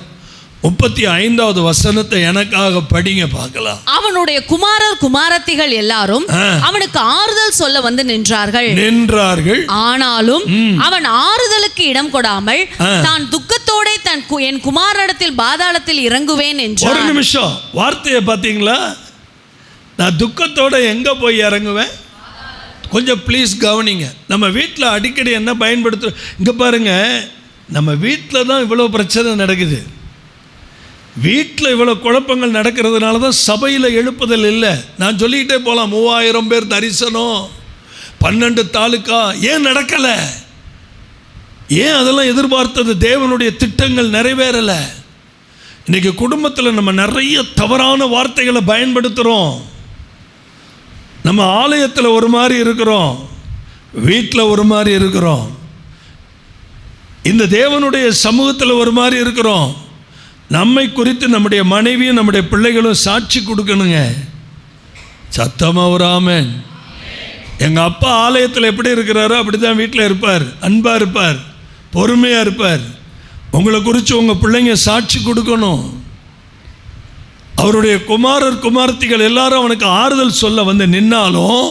35வது வசனத்தை எனக்காக படிங்க பார்க்கலாம். அவனுடைய குமாரர் குமாரத்திகள் எல்லாரும் அவனுக்கு ஆறுதல் சொல்ல வந்து நின்றார்கள். ஆனாலும் அவன் ஆறுதலுக்கு இடம் கொடாமல் தான் துக்கத்தோட என் குமாரனிடத்தில் பாதாளத்தில் இறங்குவேன் என்றான். ஒரு நிமிஷம், வார்த்தையை பார்த்தீங்களா? நான் துக்கத்தோட எங்க போய் இறங்குவேன்? கொஞ்சம் ப்ளீஸ் கவனிங்க. நம்ம வீட்டில் அடிக்கடி என்ன பயன்படுத்துகிறோம்? இங்கே பாருங்க, நம்ம வீட்டில் தான் இவ்வளோ பிரச்சனை நடக்குது. வீட்டில் இவ்வளோ குழப்பங்கள் நடக்கிறதுனால தான் சபையில் எழுப்புதல் இல்லை. நான் சொல்லிக்கிட்டே போகலாம். 3000 பேர் தரிசனம், 12 தாலுக்கா. ஏன் நடக்கலை? ஏன் அதெல்லாம் எதிர்பார்த்தது தேவனுடைய திட்டங்கள் நிறைவேறலை? இன்றைக்கி குடும்பத்தில் நம்ம நிறைய தவறான வார்த்தைகளை பயன்படுத்துகிறோம். நம்ம ஆலயத்தில் ஒரு மாதிரி இருக்கிறோம், வீட்டில் ஒரு மாதிரி இருக்கிறோம், இந்த தேவனுடைய சமூகத்தில் ஒரு மாதிரி இருக்கிறோம். நம்மை குறித்து நம்முடைய மனைவியும் நம்முடைய பிள்ளைகளும் சாட்சி கொடுக்கணுங்க. சத்தமாக ஒரு ஆமென். எங்கள் அப்பா ஆலயத்தில் எப்படி இருக்கிறாரோ அப்படி தான் வீட்டில் இருப்பார். அன்பாக இருப்பார், பொறுமையாக இருப்பார். உங்களை குறித்து உங்கள் பிள்ளைங்க சாட்சி கொடுக்கணும். அவருடைய குமாரர் குமாரத்திகள் எல்லாரும் அவனுக்கு ஆறுதல் சொல்ல வந்து நின்னாலும்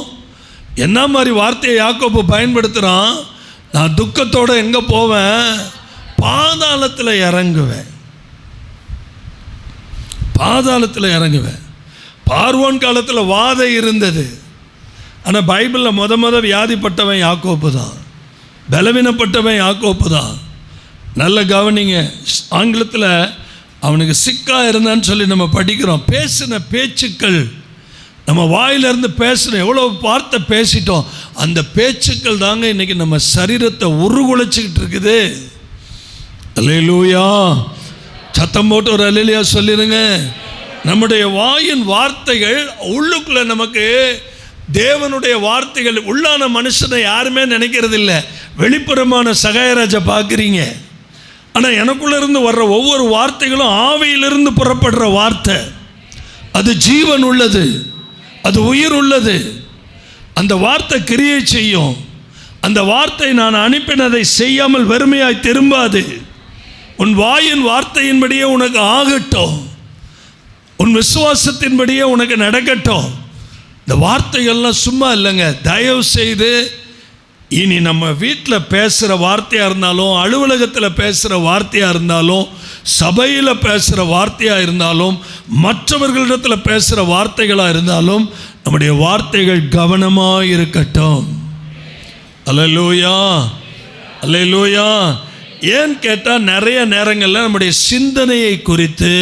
என்ன மாதிரி வார்த்தையை யாக்கோப்பு பயன்படுத்துகிறான்? நான் துக்கத்தோடு எங்கே போவேன்? பாதாளத்தில் இறங்குவேன். பாதாளத்தில் இறங்குவேன். பார்வோன் காலத்தில் வாதை இருந்தது. ஆனால் பைபிளில் முத வியாதிப்பட்டவன் யாக்கோப்பு தான், பலவீனப்பட்டவன் யாக்கோப்பு தான். நல்ல கவனிங்க. ஆங்கிலத்தில் அவனுக்கு சிக்காக இருந்தான்னு சொல்லி நம்ம படிக்கிறோம். பேசின பேச்சுக்கள், நம்ம வாயிலிருந்து பேசணும், எவ்வளோ வார்த்தை பேசிட்டோம், அந்த பேச்சுக்கள் தாங்க இன்றைக்கி நம்ம சரீரத்தை உருகுலைச்சிக்கிட்டு இருக்குது. அல்லேலூயா. சத்தம் போட்டு ஒரு அல்லேலூயா சொல்லிடுங்க. நம்முடைய வாயின் வார்த்தைகள் உள்ளுக்குள்ளே நமக்கு தேவனுடைய வார்த்தைகள் உள்ளான மனுஷனை யாருமே நினைக்கிறது இல்லை. வெளிப்புறமான சகாயராஜை பார்க்குறீங்க, ஆனால் எனக்குள்ளே இருந்து வர்ற ஒவ்வொரு வார்த்தைகளும் ஆவியிலிருந்து புறப்படுற வார்த்தை. அது ஜீவன் உள்ளது, அது உயிர் உள்ளது. அந்த வார்த்தை கிரியை செய்யும். அந்த வார்த்தை நான் அனுப்பினதை செய்யாமல் வெறுமையாய் திரும்பாது. உன் வாயின் வார்த்தையின்படியே உனக்கு ஆகட்டும், உன் விசுவாசத்தின்படியே உனக்கு நடக்கட்டும். இந்த வார்த்தைகள்லாம் சும்மா இல்லைங்க. தயவு செய்து இனி நம்ம வீட்டில் பேசுகிற வார்த்தையாக இருந்தாலும், அலுவலகத்தில் பேசுகிற வார்த்தையாக இருந்தாலும், சபையில் பேசுகிற வார்த்தையாக இருந்தாலும், மற்றவர்களிடத்தில் பேசுகிற வார்த்தைகளாக இருந்தாலும், நம்முடைய வார்த்தைகள் கவனமாக இருக்கட்டும். அல்லேலூயா, அல்லேலூயா. ஏன்னு கேட்டால் நிறைய நேரங்களில் நம்முடைய சிந்தனையை குறித்து,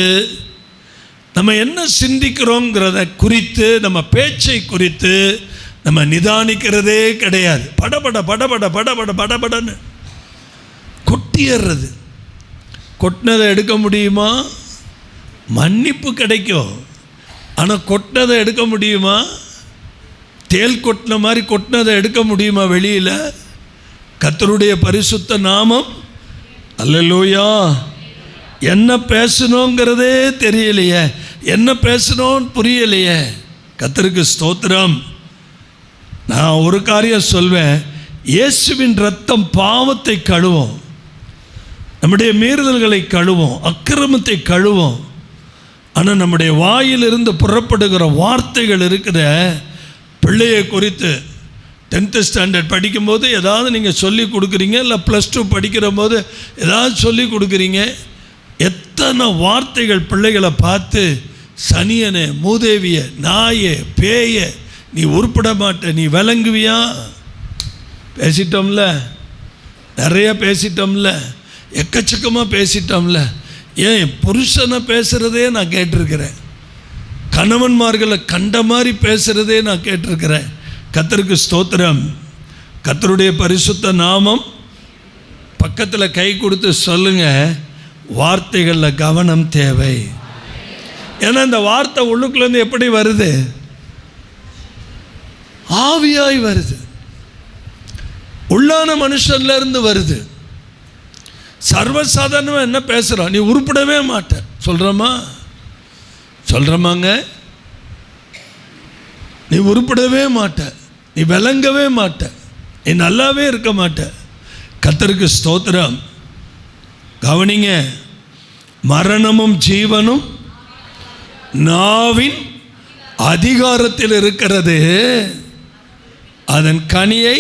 நம்ம என்ன சிந்திக்கிறோங்கிறத குறித்து, நம்ம பேச்சை குறித்து நம்ம நிதானிக்கிறதே கிடையாது. படபட படபட படபட படபடன்னு கொட்டிடுறது. கொட்டினதை எடுக்க முடியுமா? மன்னிப்பு கிடைக்கும், ஆனால் கொட்டினதை எடுக்க முடியுமா? தேல் கொட்டின மாதிரி கொட்டினதை எடுக்க முடியுமா வெளியில்? கர்த்தருடைய பரிசுத்த நாமம் அல்லேலூயா. என்ன பேசணுங்கிறதே தெரியலையே, என்ன பேசணும்னு புரியலையே. கர்த்தருக்கு ஸ்தோத்திரம். நான் ஒரு காரியம் சொல்வேன், இயேசுவின் ரத்தம் பாவத்தை கழுவும், நம்முடைய மீறுதல்களை கழுவும், அக்கிரமத்தை கழுவும். ஆனால் நம்முடைய வாயிலிருந்து புறப்படுகிற வார்த்தைகள் இருக்கிற பிள்ளையை குறித்து 10th ஸ்டாண்டர்ட் படிக்கும்போது ஏதாவது நீங்கள் சொல்லி கொடுக்குறீங்க, இல்லை +2 படிக்கிற போது ஏதாவது சொல்லி கொடுக்குறீங்க. எத்தனை வார்த்தைகள் பிள்ளைகளை பார்த்து, சனியனே, மூதேவிய, நாயே, பேய, நீ உருப்பட மாட்ட, நீ விளங்குவியா, பேசிட்டோம்ல, நிறைய பேசிட்டோம்ல, எக்கச்சக்கமாக பேசிட்டோம்ல. ஏன் புருஷனை பேசுகிறதே நான் கேட்டிருக்கிறேன், கணவன்மார்களை கண்ட மாதிரி பேசுகிறதே நான் கேட்டிருக்கிறேன். கர்த்தருக்கு ஸ்தோத்திரம். கர்த்தருடைய பரிசுத்த நாமம். பக்கத்தில் கை கொடுத்து சொல்லுங்க, வார்த்தைகளில் கவனம் தேவை. ஏன்னா இந்த வார்த்தை உள்ளுக்குள்ளேருந்து எப்படி வருது? ஆவியாய் வருது, உள்ளான மனுஷன்லேருந்து வருது. சர்வசாதாரணமாக என்ன பேசுகிறோம்? நீ உருப்படவே மாட்ட சொல்கிறோமா? சொல்கிறோமாங்க? நீ உருப்படவே மாட்ட, நீ விளங்கவே மாட்ட, நீ நல்லாவே இருக்க மாட்ட. கர்த்தருக்கு ஸ்தோத்திரம். கவனிங்க, மரணமும் ஜீவனும் நாவின் அதிகாரத்தில் இருக்கிறது. அதன் கனியை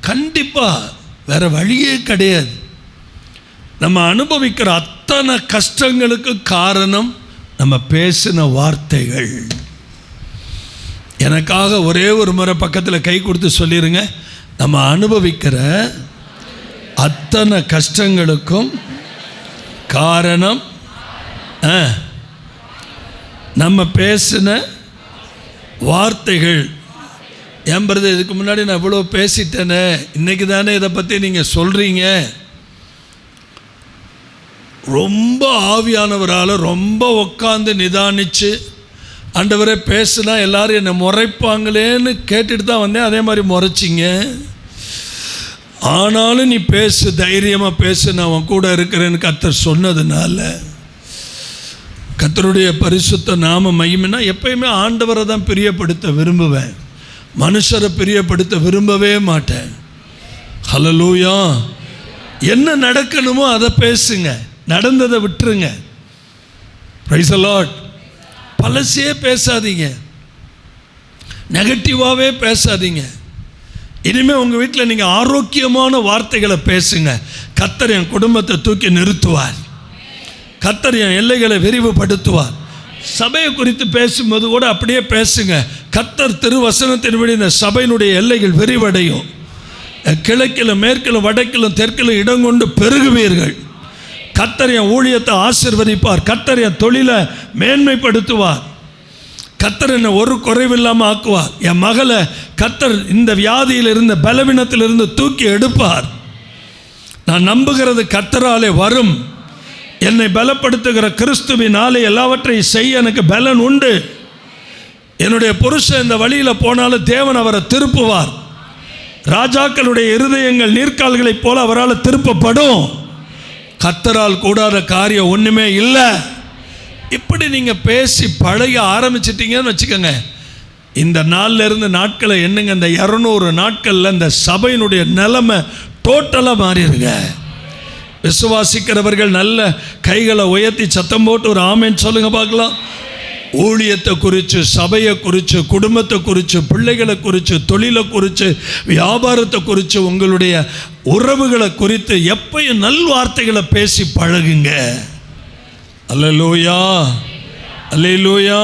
கண்டிப்பாக வேற வழியே கிடையாது. நம்ம அனுபவிக்கிற அத்தனை கஷ்டங்களுக்கு காரணம் நம்ம பேசின வார்த்தைகள். எனக்காக ஒரே ஒரு முறை பக்கத்தில் கை கொடுத்து சொல்லிடுங்க, நம்ம அனுபவிக்கிற அத்தனை கஷ்டங்களுக்கும் காரணம் நம்ம பேசின வார்த்தைகள். ஏன் பிரதர், இதுக்கு முன்னாடி நான் இவ்வளோ பேசிட்டேனே, இன்றைக்கி தானே இதை பற்றி நீங்கள் சொல்கிறீங்க? ரொம்ப ஆவியானவரால் ரொம்ப உட்காந்து நிதானித்து, ஆண்டவரே பேசுனா எல்லாரும் என்னை முறைப்பாங்களேன்னு கேட்டுட்டு தான் வந்தேன். அதே மாதிரி முறைச்சிங்க. ஆனாலும் நீ பேசு, தைரியமாக பேசு, நான் அவன் கூட இருக்கிறேன்னு கர்த்தர் சொன்னதுனால, கர்த்தருடைய பரிசுத்த நாம மகிமைனா எப்பயுமே ஆண்டவரை தான் பிரியப்படுத்த விரும்புவேன், மனுஷரை பிரியப்படுத்த விரும்பவே மாட்டேன். ஹல்லேலூயா. என்ன நடக்கணுமோ அதை பேசுங்க, நடந்ததை விட்டுருங்க. Price the Lord. பழசே பேசாதீங்க, நெகட்டிவாகவே பேசாதீங்க. இனிமேல் உங்கள் வீட்டில் நீங்கள் ஆரோக்கியமான வார்த்தைகளை பேசுங்க. கர்த்தர் என் குடும்பத்தை தூக்கி நிறுத்துவார், கர்த்தர் என் எல்லைகளை விரிவுபடுத்துவார். சபையை குறித்து பேசும்போது கூட அப்படியே பேசுங்க. கர்த்தர் திருவசனத்தின்படி இந்த சபையினுடைய எல்லைகள் விரிவடையும். கிழக்கிலும் மேற்கிலும் வடக்கிலும் தெற்கிலும் இடம் கொண்டு பெருகுவீர்கள். கர்த்தர் என் ஊழியத்தை ஆசீர்வதிப்பார். கர்த்தர் என் தொழிலை மேன்மைப்படுத்துவார். கர்த்தர் என்னை ஒரு குறைவில்லாமல் ஆக்குவார். என் மகளை கர்த்தர் இந்த வியாதியில் இருந்த பலவீனத்திலிருந்து தூக்கி எடுப்பார். நான் நம்புகிறது கர்த்தராலே வரும். என்னை பலப்படுத்துகிற கிறிஸ்துவினாலே எல்லாவற்றையும் செய்ய எனக்கு பலன் உண்டு. என்னுடைய புருஷன் இந்த வழியில் போனாலும் தேவன் அவரை திருப்புவார். ராஜாக்களுடைய இருதயங்கள் நீர்க்கால்களைப் போல அவரால் திருப்பப்படும். கர்த்தரால் கூடாத காரியம் ஒன்றுமே இல்லை. இப்படி நீங்கள் பேசி பழக ஆரம்பிச்சிட்டிங்கன்னு வச்சுக்கோங்க, இந்த நாளில் இருந்து நாட்களை என்னங்க, இந்த 200 நாட்களில் இந்த சபையினுடைய நிலைமை டோட்டலாக மாறிடுங்க. விசுவாசிக்கிறவர்கள் நல்ல கைகளை உயர்த்தி சத்தம் போட்டு ஒரு ஆமேன்னு சொல்லுங்க பார்க்கலாம். ஊழியத்தை குறித்து, சபையை குறித்து, குடும்பத்தை குறித்து, பிள்ளைகளை குறித்து, தொழிலை குறித்து, வியாபாரத்தை குறித்து, உங்களுடைய உறவுகளை குறித்து எப்பயும் நல்வார்த்தைகளை பேசி பழகுங்க. அல்லேலூயா, அல்லேலூயா.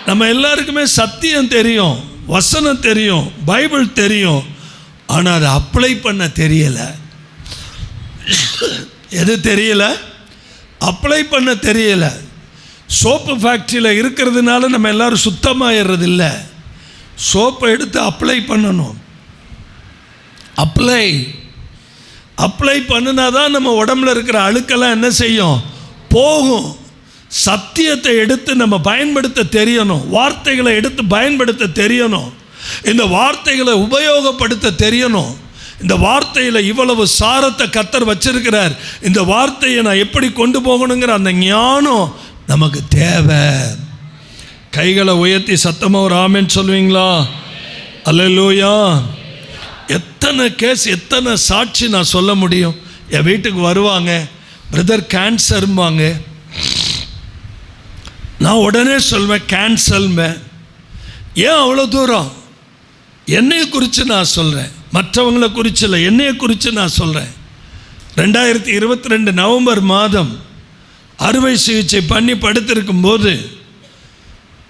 நம்ம எல்லாருக்குமே சத்தியம் தெரியும், வசனம் தெரியும், பைபிள் தெரியும். ஆனால் அதை அப்ளை பண்ண தெரியலை. எது தெரியல? அப்ளை பண்ண தெரியலை. சோப்பு ஃபேக்ட்ரியில் இருக்கிறதுனால நம்ம எல்லோரும் சுத்தமாகிடுறது இல்லை. சோப்பை எடுத்து அப்ளை பண்ணணும். அப்ளை பண்ணினா தான் நம்ம உடம்புல இருக்கிற அழுக்கெல்லாம் என்ன செய்யும்? போகும். சத்தியத்தை எடுத்து நம்ம பயன்படுத்த தெரியணும். வார்த்தைகளை எடுத்து பயன்படுத்த தெரியணும். இந்த வார்த்தைகளை உபயோகப்படுத்த தெரியணும். இந்த வார்த்தையில் இவ்வளவு சாரத்தை கர்த்தர் வச்சிருக்கிறார், இந்த வார்த்தையை நான் எப்படி கொண்டு போகணுங்கிற அந்த ஞானம் நமக்கு தேவை. கைகளை உயர்த்தி சத்தமாக ஒரு ஆமென் சொல்லுவீங்களா? அல்லேலூயா. எத்தனை கேஸ், எத்தனை சாட்சி நான் சொல்ல முடியும்? என் வீட்டுக்கு வருவாங்க, பிரதர் கேன்சர்ம்பாங்க. நான் உடனே சொல்வேன் கேன்சல்வேன். ஏன் அவ்வளோ தூரம்? என்னையை குறித்து நான் சொல்கிறேன், மற்றவங்களை குறித்து இல்லை, என்னையை குறித்து நான் சொல்கிறேன். 2022 நவம்பர் மாதம் அறுவை சிகிச்சை பண்ணி படுத்திருக்கும் போது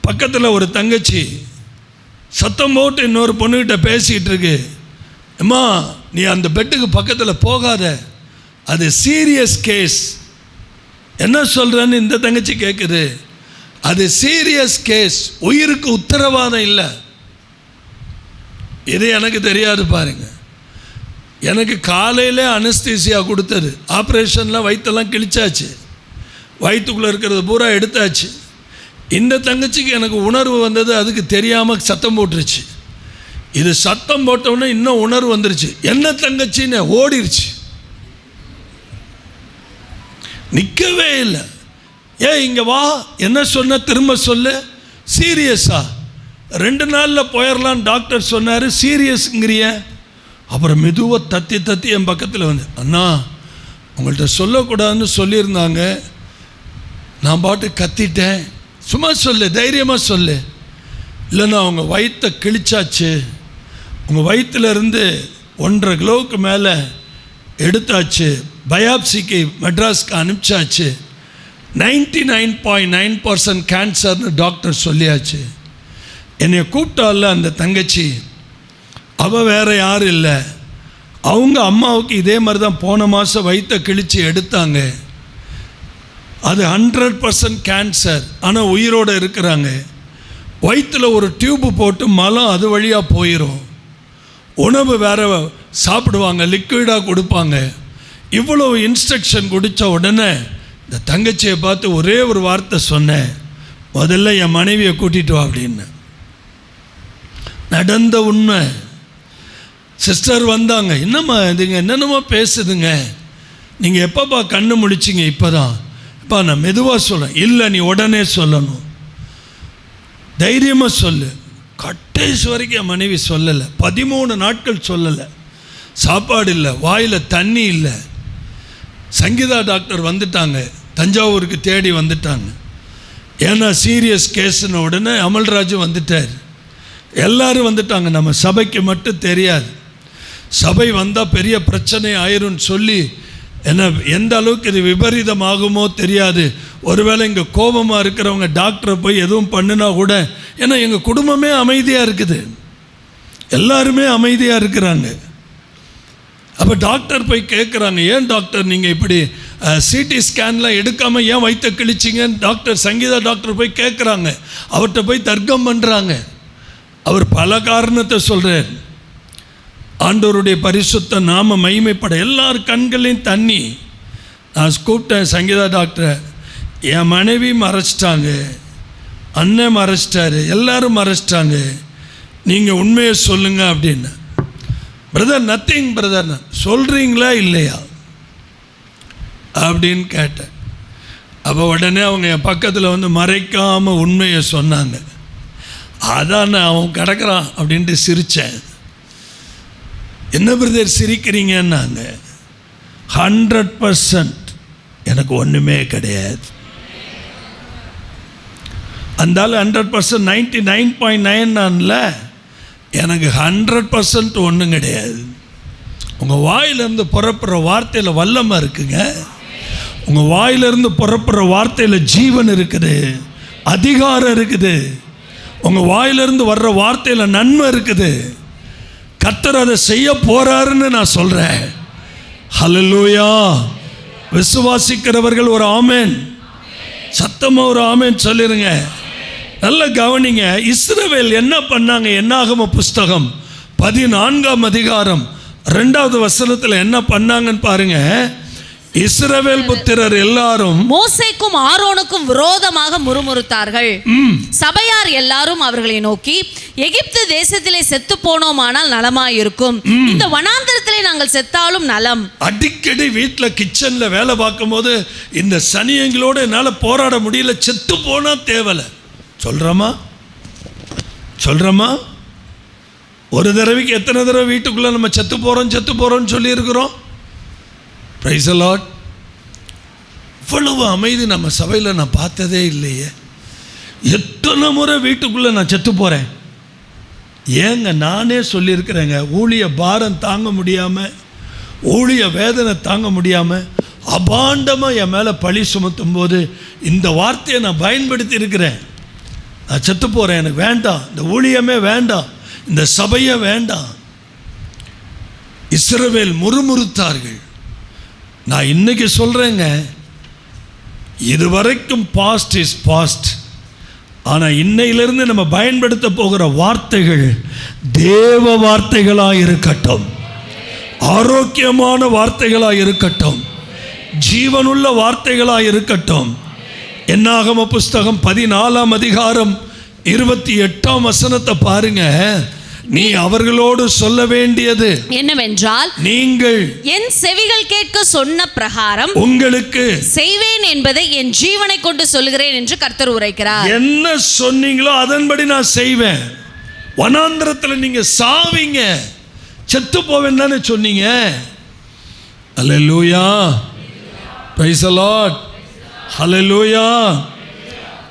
பக்கத்தில் ஒரு தங்கச்சி சத்தம் போட்டு இன்னொரு பொண்ணுக்கிட்ட பேசிக்கிட்டு இருக்கு. அம்மா, நீ அந்த பெட்டுக்கு பக்கத்தில் போகாத, அது சீரியஸ் கேஸ். என்ன சொல்கிறேன்னு இந்த தங்கச்சி கேட்குது. அது சீரியஸ் கேஸ், உயிருக்கு உத்தரவாதம் இல்லை. இது எனக்கு தெரியாது பாருங்க. எனக்கு காலையில் அனஸ்தீசியா கொடுத்தது, ஆப்ரேஷன்லாம் வயிற்றெல்லாம் கிழிச்சாச்சு, வயிற்றுக்குள்ளே இருக்கிறது பூரா எடுத்தாச்சு. இந்த தங்கச்சிக்கு எனக்கு உணர்வு வந்தது, அதுக்கு தெரியாமல் சத்தம் போட்டுருச்சு. இது சத்தம் போட்டவுடனே இன்னும் உணர்வு வந்துருச்சு. என்ன தங்கச்சின்னு ஓடிருச்சு, நிற்கவே இல்லை. ஏன் இங்கே வா, என்ன சொன்ன, திரும்ப சொல்லு. சீரியஸா? 2 நாளில் போயிடலாம் டாக்டர் சொன்னார். சீரியஸுங்கிறிய? அப்புறம் மெதுவாக தத்தி என் பக்கத்தில் வந்து, அண்ணா உங்கள்கிட்ட சொல்லக்கூடாதுன்னு சொல்லியிருந்தாங்க, நான் பாட்டு கத்திட்டேன். சும்மா சொல்லு, தைரியமாக சொல்லு. இல்லைண்ணா அவங்க வயிற்றை கிழிச்சாச்சு, உங்கள் வயிற்றுலேருந்து 1.5 கிலோவுக்கு மேலே எடுத்தாச்சு, பயாப்சிக்கு மெட்ராஸ்க்கு அனுப்பிச்சாச்சு, 99.9% கேன்சர்னு டாக்டர் சொல்லியாச்சு. என்னை கூப்பிட்டால அந்த தங்கச்சி, அவள் வேறு யாரும் இல்லை, அவங்க அம்மாவுக்கு இதே மாதிரி தான் போன மாதம் வயிற்றை கிழித்து எடுத்தாங்க. அது 100% கேன்சர், ஆனால் உயிரோடு இருக்கிறாங்க. வயிற்றில் ஒரு டியூப்பு போட்டு மலம் அது வழியாக போயிடும். உணவு வேறு சாப்பிடுவாங்க, லிக்விடாக கொடுப்பாங்க. இவ்வளோ இன்ஸ்ட்ரக்ஷன் கொடுத்த உடனே இந்த தங்கச்சியை பார்த்து ஒரே ஒரு வார்த்தை சொன்னேன், முதல்ல என் மனைவியை கூட்டிகிட்டு வா அப்படின்னு. நடந்த உண்மை. சிஸ்டர் வந்தாங்க, என்னம்மா இதுங்க என்னென்னமோ பேசுதுங்க, நீங்கள் எப்போப்பா கண்ணு முழிச்சிங்க? இப்போ தான். இப்போ நான் மெதுவாக சொல்கிறேன். இல்லை, நீ உடனே சொல்லணும், தைரியமாக சொல்லு. கடைசி வரைக்கும் என் மனைவி சொல்லலை. 13 நாட்கள் சொல்லலை. சாப்பாடு இல்லை, வாயில் தண்ணி இல்லை. சங்கீதா டாக்டர் வந்துட்டாங்க, தஞ்சாவூருக்கு தேடி வந்துட்டாங்க. ஏன்னா சீரியஸ் கேஸுன்னு உடனே அமல்ராஜு வந்துட்டார், எல்லோரும் வந்துட்டாங்க. நம்ம சபைக்கு மட்டும் தெரியாது, சபை வந்தால் பெரிய பிரச்சனை ஆயிரும்னு சொல்லி என்ன எந்த அளவுக்கு இது விபரீதமாகுமோ தெரியாது. ஒருவேளை இங்கே கோபமாக இருக்கிறவங்க டாக்டரை போய் எதுவும் பண்ணுனா கூட, ஏன்னா எங்கள் குடும்பமே அமைதியாக இருக்குது, எல்லாருமே அமைதியாக இருக்கிறாங்க. அப்போ டாக்டர் போய் கேட்குறாங்க, ஏன் டாக்டர் நீங்கள் இப்படி சிடி ஸ்கேன்லாம் எடுக்காமல் ஏன் வயிற்ற கிழிச்சிங்கன்னு டாக்டர் சங்கீதா டாக்டர் போய் கேட்குறாங்க. அவர்கிட்ட போய் தர்க்கம் பண்ணுறாங்க. அவர் பல காரணத்தை சொல்கிறார். ஆண்டவருடைய பரிசுத்த நாம மகிமைப்பட எல்லார் கண்களையும் தண்ணி. நான் கூப்பிட்டேன் சங்கீதா டாக்டரை, என் மனைவி மறைச்சிட்டாங்க, அண்ணன் மறைச்சிட்டாரு, எல்லாரும் மறைச்சிட்டாங்க, நீங்கள் உண்மையை சொல்லுங்க அப்படின்னு. பிரதர் நத்திங் பிரதர், சொல்கிறீங்களா இல்லையா அப்படின்னு கேட்டேன். அப்போ உடனே அவங்க என் பக்கத்தில் வந்து மறைக்காமல் உண்மையை சொன்னாங்க. அதான் நான் அவன் கிடக்கிறான் அப்படின்ட்டு சிரித்தேன். என்ன பிரதர் சிரிக்கிறீங்கன்னாங்க. 100% எனக்கு ஒன்றுமே கிடையாது. அந்தாலும் 100% 99.9 எனக்கு 100% ஒன்றும் கிடையாது. உங்கள் வாயிலிருந்து புறப்படுற வார்த்தையில் வல்லமை இருக்குங்க. உங்கள் வாயிலிருந்து புறப்படுற வார்த்தையில் ஜீவன் இருக்குது, அதிகாரம் இருக்குது. உங்கள் வாயிலிருந்து வர்ற வார்த்தையில் நன்மை இருக்குது. கர்த்தர் அதை செய்ய போறாருன்னு நான் சொல்கிறேன். ஹல்லேலூயா. விசுவாசிக்கிறவர்கள் ஒரு ஆமேன், சத்தமாக ஒரு ஆமேன் சொல்லிருங்க. நல்ல கவனிங்க. இஸ்ரவேல் என்ன பண்ணாங்க? என்னாகம புஸ்தகம் 14ஆம் அதிகாரம் 2வது வசனத்தில் என்ன பண்ணாங்கன்னு பாருங்க. இஸ்ரவேல் புத்திரர் எல்லாரும் மோசேக்கும் ஆரோனுக்கும் விரோதமாக முறுமுறுத்தார்கள். சபையார் எல்லாரும் அவர்களை நோக்கி, எகிப்து தேசத்திலே செத்து போனோமானால் நலமாயிருக்கும், இந்த வனாந்தரத்திலே நாங்கள் செத்தாலும் நலம். அடிக்கடி வீட்டில் கிச்சனில் வேலை பார்க்கும் போது இந்த சனியங்களோடு என்னால் போராட முடியல, செத்து போனா தேவலை சொல்கிறோமா? ஒரு தடவைக்கு எத்தனை தடவை வீட்டுக்குள்ளே நம்ம செத்து போகிறோம்னு சொல்லியிருக்கிறோம். Price the Lord. இவ்வளவு அமைதி நம்ம சபையில் நான் பார்த்ததே இல்லையே. எத்தனை முறை வீட்டுக்குள்ளே நான் செத்து போகிறேன். ஏங்க நானே சொல்லியிருக்கிறேங்க, ஊழிய பாரம் தாங்க முடியாமல், ஊழிய வேதனை தாங்க முடியாமல் அபாண்டமாக என் மேலே பழி சுமத்தும் போது இந்த வார்த்தையை நான் பயன்படுத்தி இருக்கிறேன். நான் செத்து போகிறேன், எனக்கு வேண்டாம், இந்த ஊழியமே வேண்டாம், இந்த சபையே வேண்டாம். இஸ்ரவேல் முறுமுறுத்தார்கள். நான் இன்னைக்கு சொல்கிறேங்க, இதுவரைக்கும் பாஸ்ட் இஸ் பாஸ்ட். ஆனால் இன்னையிலிருந்து நம்ம பயன்படுத்த போகிற வார்த்தைகள் தேவ வார்த்தைகளாக இருக்கட்டும், ஆரோக்கியமான வார்த்தைகளாக இருக்கட்டும், ஜீவனுள்ள வார்த்தைகளாக இருக்கட்டும். என்னாகம புஸ்தகம் 14ஆம் அதிகாரம் 28ஆம் வசனத்தை பாருங்க. நீ அவர்களோடு சொல்ல வேண்டியது என்னவென்றால், நீங்கள் என் செவிகள் கேட்க சொன்ன பிரகாரம் உங்களுக்கு செய்வேன் என்பதை என் ஜீவனை கொண்டு சொல்கிறேன் என்று கர்த்தர் உரைக்கிறார். என்ன சொன்னீங்களோ அதன்படி நான் செய்வேன். வனாந்திரத்தில் நீங்க சாவீங்க, செத்து போவேன் தானே சொன்னீங்க. அல்லேலூயா, பிரைஸ் தி லார்ட், ஹல்லேலூயா.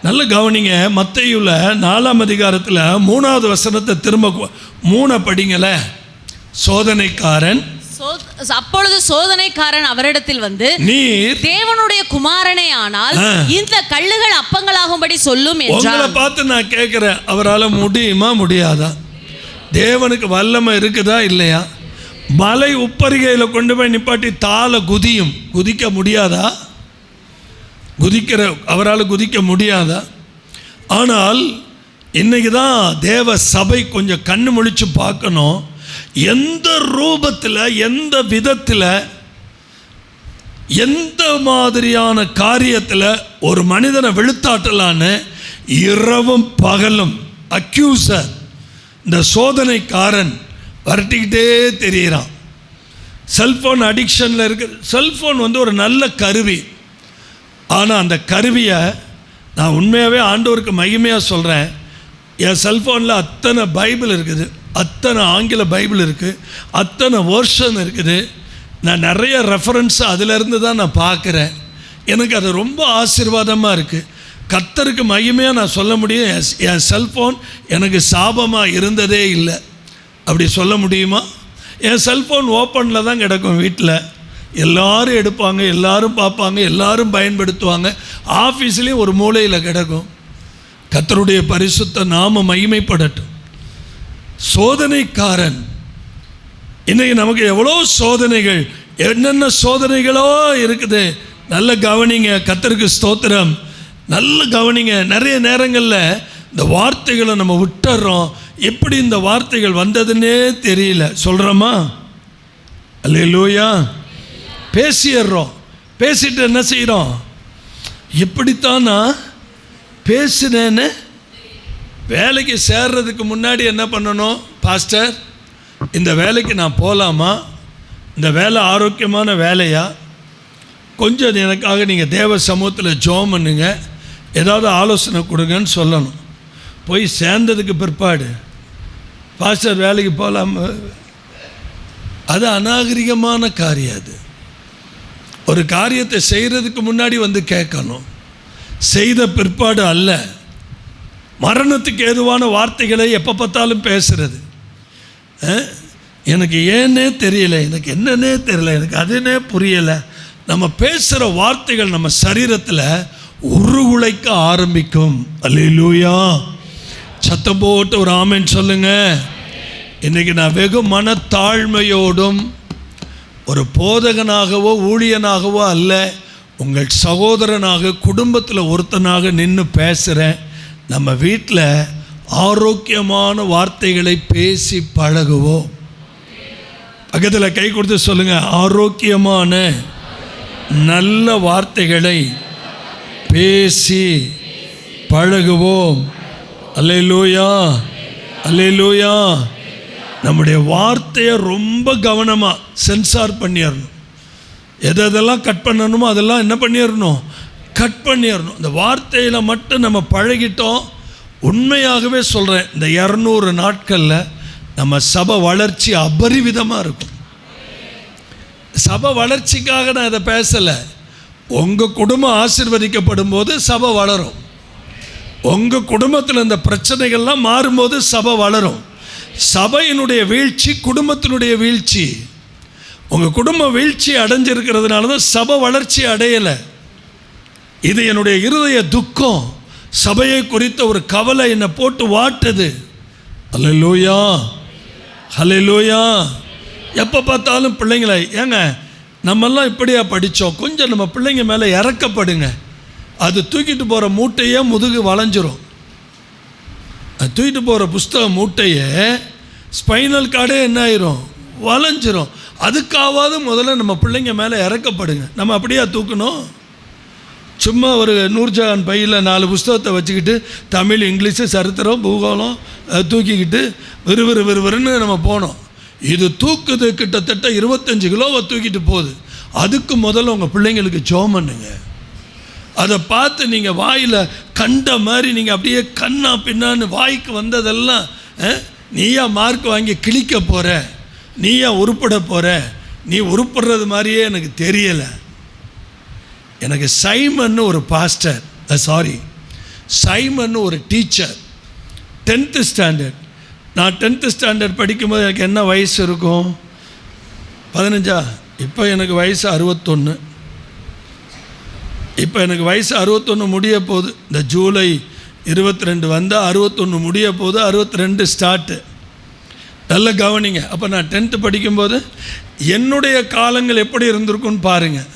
நல்ல கவனிங்க. மத்தேயுல 4ஆம் அதிகாரத்தில் 3வது வசனத்தை திரும்ப 3 படிங்கள. சோதனைக்காரன், அப்பொழுது சோதனைக்காரன் அவரிடத்தில் வந்து, நீர் தேவனுடைய குமாரனே ஆனால் இந்த கல்லுகள் அப்பங்களாகும்படி சொல்லும் என்றார். உங்களை பார்த்து நான் கேட்கிறேன், அவரால் முடியுமா முடியாதா? தேவனுக்கு வல்லமை இருக்குதா இல்லையா? மலை உப்பரிகையில் கொண்டு போய் நிப்பாட்டி தாளை குதிக்க முடியாதா? அவரால் குதிக்க முடியாதா? ஆனால் இன்னைக்கு தான் தேவ சபை கொஞ்சம் கண்ணு முழிச்சு பார்க்கணும். எந்த ரூபத்தில், எந்த விதத்தில், எந்த மாதிரியான காரியத்தில் ஒரு மனிதனை வெளுத்தாட்டலான்னு இரவும் பகலும் அக்யூசர், இந்த சோதனைக்காரன் வரட்டிக்கிட்டே தெரிகிறான். செல்ஃபோன் அடிக்ஷனில் இருக்கு. செல்ஃபோன் வந்து ஒரு நல்ல கருவி. ஆனால் அந்த கருவியை நான் உண்மையாகவே ஆண்டவருக்கு மகிமையாக சொல்கிறேன். என் செல்ஃபோனில் அத்தனை பைபிள் இருக்குது, அத்தனை ஆங்கில பைபிள் இருக்குது, அத்தனை வேர்ஷன் இருக்குது. நான் நிறைய ரெஃபரன்ஸ் அதிலிருந்து தான் நான் பார்க்குறேன். எனக்கு அது ரொம்ப ஆசீர்வாதமாக இருக்குது. கர்த்தருக்கு மகிமையாக நான் சொல்ல முடியும், என் செல்ஃபோன் எனக்கு சாபமாக இருந்ததே இல்லை. அப்படி சொல்ல முடியுமா? என் செல்ஃபோன் ஓப்பனில் தான் கிடக்கும் வீட்டில். எல்லாரும் எடுப்பாங்க, எல்லாரும் பார்ப்பாங்க, எல்லாரும் பயன்படுத்துவாங்க. ஆஃபீஸ்லேயும் ஒரு மூலையில் கிடக்கும். கர்த்தருடைய பரிசுத்த நாம மகிமைப்படட்டும். சோதனைக்காரன். இன்றைக்கி நமக்கு எவ்வளோ சோதனைகள், என்னென்ன சோதனைகளோ இருக்குது. நல்ல கவனிங்க. கர்த்தருக்கு ஸ்தோத்திரம். நல்ல கவனிங்க. நிறைய நேரங்களில் இந்த வார்த்தைகளை நம்ம விட்டுறோம். எப்படி இந்த வார்த்தைகள் வந்ததுன்னே தெரியல. சொல்கிறோமா? அல்லேலூயா. பேசிடுறோம். பேசிட்டு என்ன செய்கிறோம்? எப்படித்தான் நான் பேசுனேன்னு. வேலைக்கு சேர்றதுக்கு முன்னாடி என்ன பண்ணணும்? பாஸ்டர், இந்த வேலைக்கு நான் போகலாமா? இந்த வேலை ஆரோக்கியமான வேலையா? கொஞ்சம் எனக்காக நீங்கள் தேவ சமூகத்தில் ஜெபம் பண்ணுங்க, ஏதாவது ஆலோசனை கொடுங்கன்னு சொல்லணும். போய் சேர்ந்ததுக்கு பிற்பாடு பாஸ்டர் வேலைக்கு போகலாமா? அது அநாகரிகமான காரியம். அது ஒரு காரியத்தை செய்கிறதுக்கு முன்னாடி வந்து கேட்கணும், செய்த பிற்பாடு அல்ல. மரணத்துக்கு ஏதுவான வார்த்தைகளை எப்போ பார்த்தாலும் பேசுறது. எனக்கு ஏன்னே தெரியல, எனக்கு என்னன்னே தெரியல, எனக்கு அதுனே புரியலை. நம்ம பேசுகிற வார்த்தைகள் நம்ம சரீரத்தில் உருகுலைக்க ஆரம்பிக்கும். அல்லேலூயா. சத்தம் போட்டு ஒரு ஆமென் சொல்லுங்க. இன்றைக்கி நான் வெகு மனத்தாழ்மையோடும் ஒரு போதகனாகவோ ஊழியனாகவோ அல்ல, உங்கள் சகோதரனாக குடும்பத்தில் ஒருத்தனாக நின்று பேசுகிறேன். நம்ம வீட்டில் ஆரோக்கியமான வார்த்தைகளை பேசி பழகுவோம். பக்கத்தில் கை கொடுத்து சொல்லுங்கள், ஆரோக்கியமான நல்ல வார்த்தைகளை பேசி பழகுவோம். அல்லேலூயா, அல்லேலூயா. நம்முடைய வார்த்தையை ரொம்ப கவனமாக சென்சார் பண்ணிடணும். எதெல்லாம் கட் பண்ணணுமோ அதெல்லாம் என்ன பண்ணிடணும்? கட் பண்ணிடணும். இந்த வார்த்தையில் மட்டும் நம்ம பழகிட்டோம். உண்மையாகவே சொல்கிறேன், இந்த 200 நாட்களில் நம்ம சபை வளர்ச்சி அபரிவிதமாக இருக்கும். சபை வளர்ச்சிக்காக நான் இதை பேசலை. உங்கள் குடும்பம் ஆசீர்வதிக்கப்படும் போது சபை வளரும். உங்கள் குடும்பத்தில் இந்த பிரச்சனைகள்லாம் மாறும்போது சபை வளரும். சபையினுடைய வீழ்ச்சி குடும்பத்தினுடைய வீழ்ச்சி. உங்கள் குடும்பம் வீழ்ச்சி அடைஞ்சிருக்கிறதுனால தான் சபை வளர்ச்சி அடையலை. இது என்னுடைய இருதய துக்கம். சபையை குறித்த ஒரு கவலை என்னை போட்டு வாட்டுது. அல்லேலூயா, அல்லேலூயா. எப்போ பார்த்தாலும் பிள்ளைங்களை, ஏங்க நம்மெல்லாம் இப்படியா படித்தோம்? கொஞ்சம் நம்ம பிள்ளைங்க மேலே இறக்கப்படுங்க. அது தூக்கிட்டு போகிற மூட்டையே முதுகு வளைஞ்சிரும். அது தூக்கிட்டு போகிற புஸ்தக மூட்டையே ஸ்பைனல் கார்டே என்ன ஆயிரும்? வளைஞ்சிரும். அதுக்காவது முதல்ல நம்ம பிள்ளைங்க மேலே இறக்கப்படுங்க. நம்ம அப்படியே தூக்கணும்? சும்மா ஒரு நூர்ஜஹான் பையில் 4 புஸ்தகத்தை வச்சுக்கிட்டு தமிழ், இங்கிலீஷு, சரித்திரம், பூகோளம் தூக்கிக்கிட்டு விறுவிறுன்னு நம்ம போனோம். இது தூக்குது கிட்டத்தட்ட 25 கிலோவை தூக்கிட்டு போகுது. அதுக்கு முதல்ல உங்கள் பிள்ளைங்களுக்கு ஜெபம் பண்ணுங்க. அதை பார்த்து நீங்கள் வாயில் கண்ட மாதிரி நீங்கள் அப்படியே கண்ணா பின்னான்னு வாய்க்கு வந்ததெல்லாம் நீயா மார்க் வாங்கி கிழிக்க போகிற, நீயா உருப்பட போகிற, நீ உருப்படுறது மாதிரியே எனக்கு தெரியலை. எனக்கு சைமன் ஒரு பாஸ்டர், சைமன் ஒரு டீச்சர், 10th ஸ்டாண்டர்ட். நான் 10th ஸ்டாண்டர்ட் படிக்கும்போது எனக்கு என்ன வயசு இருக்கும்? 15. இப்போ எனக்கு வயசு 61. இப்போ எனக்கு வயசு 61 முடிய போகுது. இந்த ஜூலை 22 வந்தால் 61 முடிய போகுது. 62 ஸ்டார்ட்டு. நல்ல கவனிங்க. அப்போ நான் 10th படிக்கும்போது என்னுடைய காலங்கள் எப்படி இருந்திருக்குன்னு பாருங்கள்.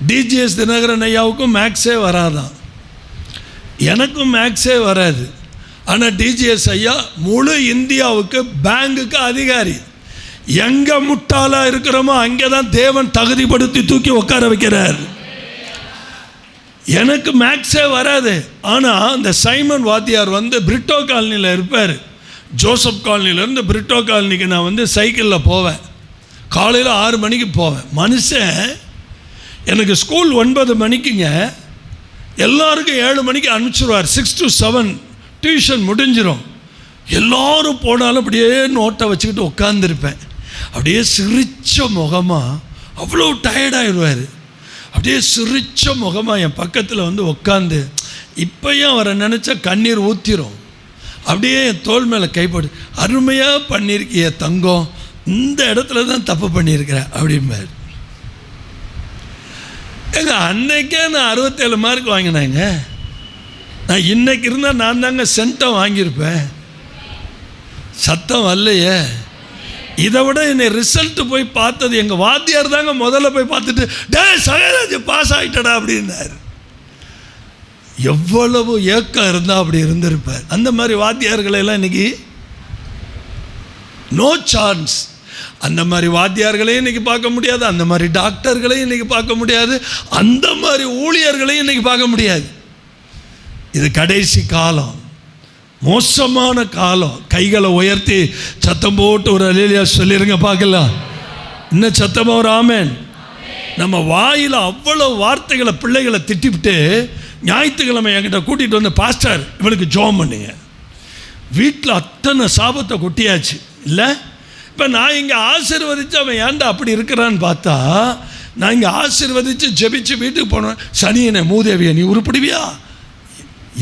டிஜிஎஸ் தினகரன் ஐயாவுக்கும் மேக்ஸே வராதான், எனக்கும் மேக்ஸே வராது. ஆனால் டிஜிஎஸ் ஐயா முழு இந்தியாவுக்கு பேங்குக்கு அதிகாரி. எங்கே முட்டாளாக இருக்கிறோமோ அங்கே தான் தேவன் தகுதிப்படுத்தி தூக்கி உட்கார வைக்கிறார். எனக்கு மேக்ஸே வராது. ஆனால் இந்த சைமன் வாத்தியார் பிரிட்டோ காலனியில் இருப்பார். ஜோசப் காலனிலேருந்து பிரிட்டோ காலனிக்கு நான் சைக்கிளில் போவேன். காலையில் 6 மணிக்கு போவேன். மனுஷன் எனக்கு ஸ்கூல் 9 மணிக்குங்க, எல்லாருக்கும் 7 மணிக்கு அனுப்பிச்சிடுவார். 6 to 7 டியூஷன் முடிஞ்சிடும். எல்லோரும் போனாலும் அப்படியே நோட்டை வச்சுக்கிட்டு உட்காந்துருப்பேன். அப்படியே சிரிச்ச முகமாக, அவ்வளோ டயர்டாகிடுவார். அப்படியே சிரிச்ச முகமாக என் பக்கத்தில் உட்காந்து, இப்போயும் அவரை நினச்சா கண்ணீர் ஊற்றிடும். அப்படியே என் தோள் மேலே கைப்படு, அருமையாக பண்ணியிருக்கிய தங்கம், இந்த இடத்துல தான் தப்பு பண்ணியிருக்கிறேன் அப்படிம்பார். ஏங்க அன்னைக்கே நான் 67 மார்க் வாங்கினேங்க. நான் இன்னைக்கு இருந்தால் நான் தாங்க சென்டம் வாங்கியிருப்பேன். சத்தம் வரலையே. இதை விட என்னை ரிசல்ட் போய் பார்த்தது எங்கள் வாத்தியார் தாங்க. முதல்ல போய் பார்த்துட்டு டே சகராஜ் பாஸ் ஆகிட்டடா அப்படின்னாரு. எவ்வளவு ஏக்கம் இருந்தால் அப்படி இருந்திருப்பார். அந்த மாதிரி வாத்தியார்களெல்லாம் இன்னைக்கு நோ சான்ஸ். அந்த மாதிரி வாத்தியார்களையும் இன்னைக்கு பார்க்க முடியாது, அந்த மாதிரி டாக்டர்களையும் இன்னைக்கு பார்க்க முடியாது, அந்த மாதிரி ஊழியர்களையும் இன்னைக்கு பார்க்க முடியாது. இது கடைசி காலம், மோசமான காலம். கைகளை உயர்த்தி சத்தம் போட்டு ஒரு அல்லேலூயா சொல்லிருங்க பார்க்கலாம். இன்னும் சத்தமாக ஒரு ஆமென். நம்ம வாயில் அவ்வளோ வார்த்தைகளை பிள்ளைகளை திட்டிவிட்டு ஞாயிற்றுக்கிழமை என்கிட்ட கூட்டிகிட்டு வந்து பாஸ்டர் இவனுக்கு ஜோம் பண்ணுங்க. வீட்டில் அத்தனை சாபத்தை கொட்டியாச்சு இல்லை. இப்போ நான் இங்கே ஆசீர்வதித்து அவன் ஏன்டா அப்படி இருக்கிறான்னு பார்த்தா, நான் இங்கே ஆசீர்வதித்து ஜெபிச்சு வீட்டுக்கு போனேன். சனியனை மூதேவியை நீ உருப்பிடுவியா?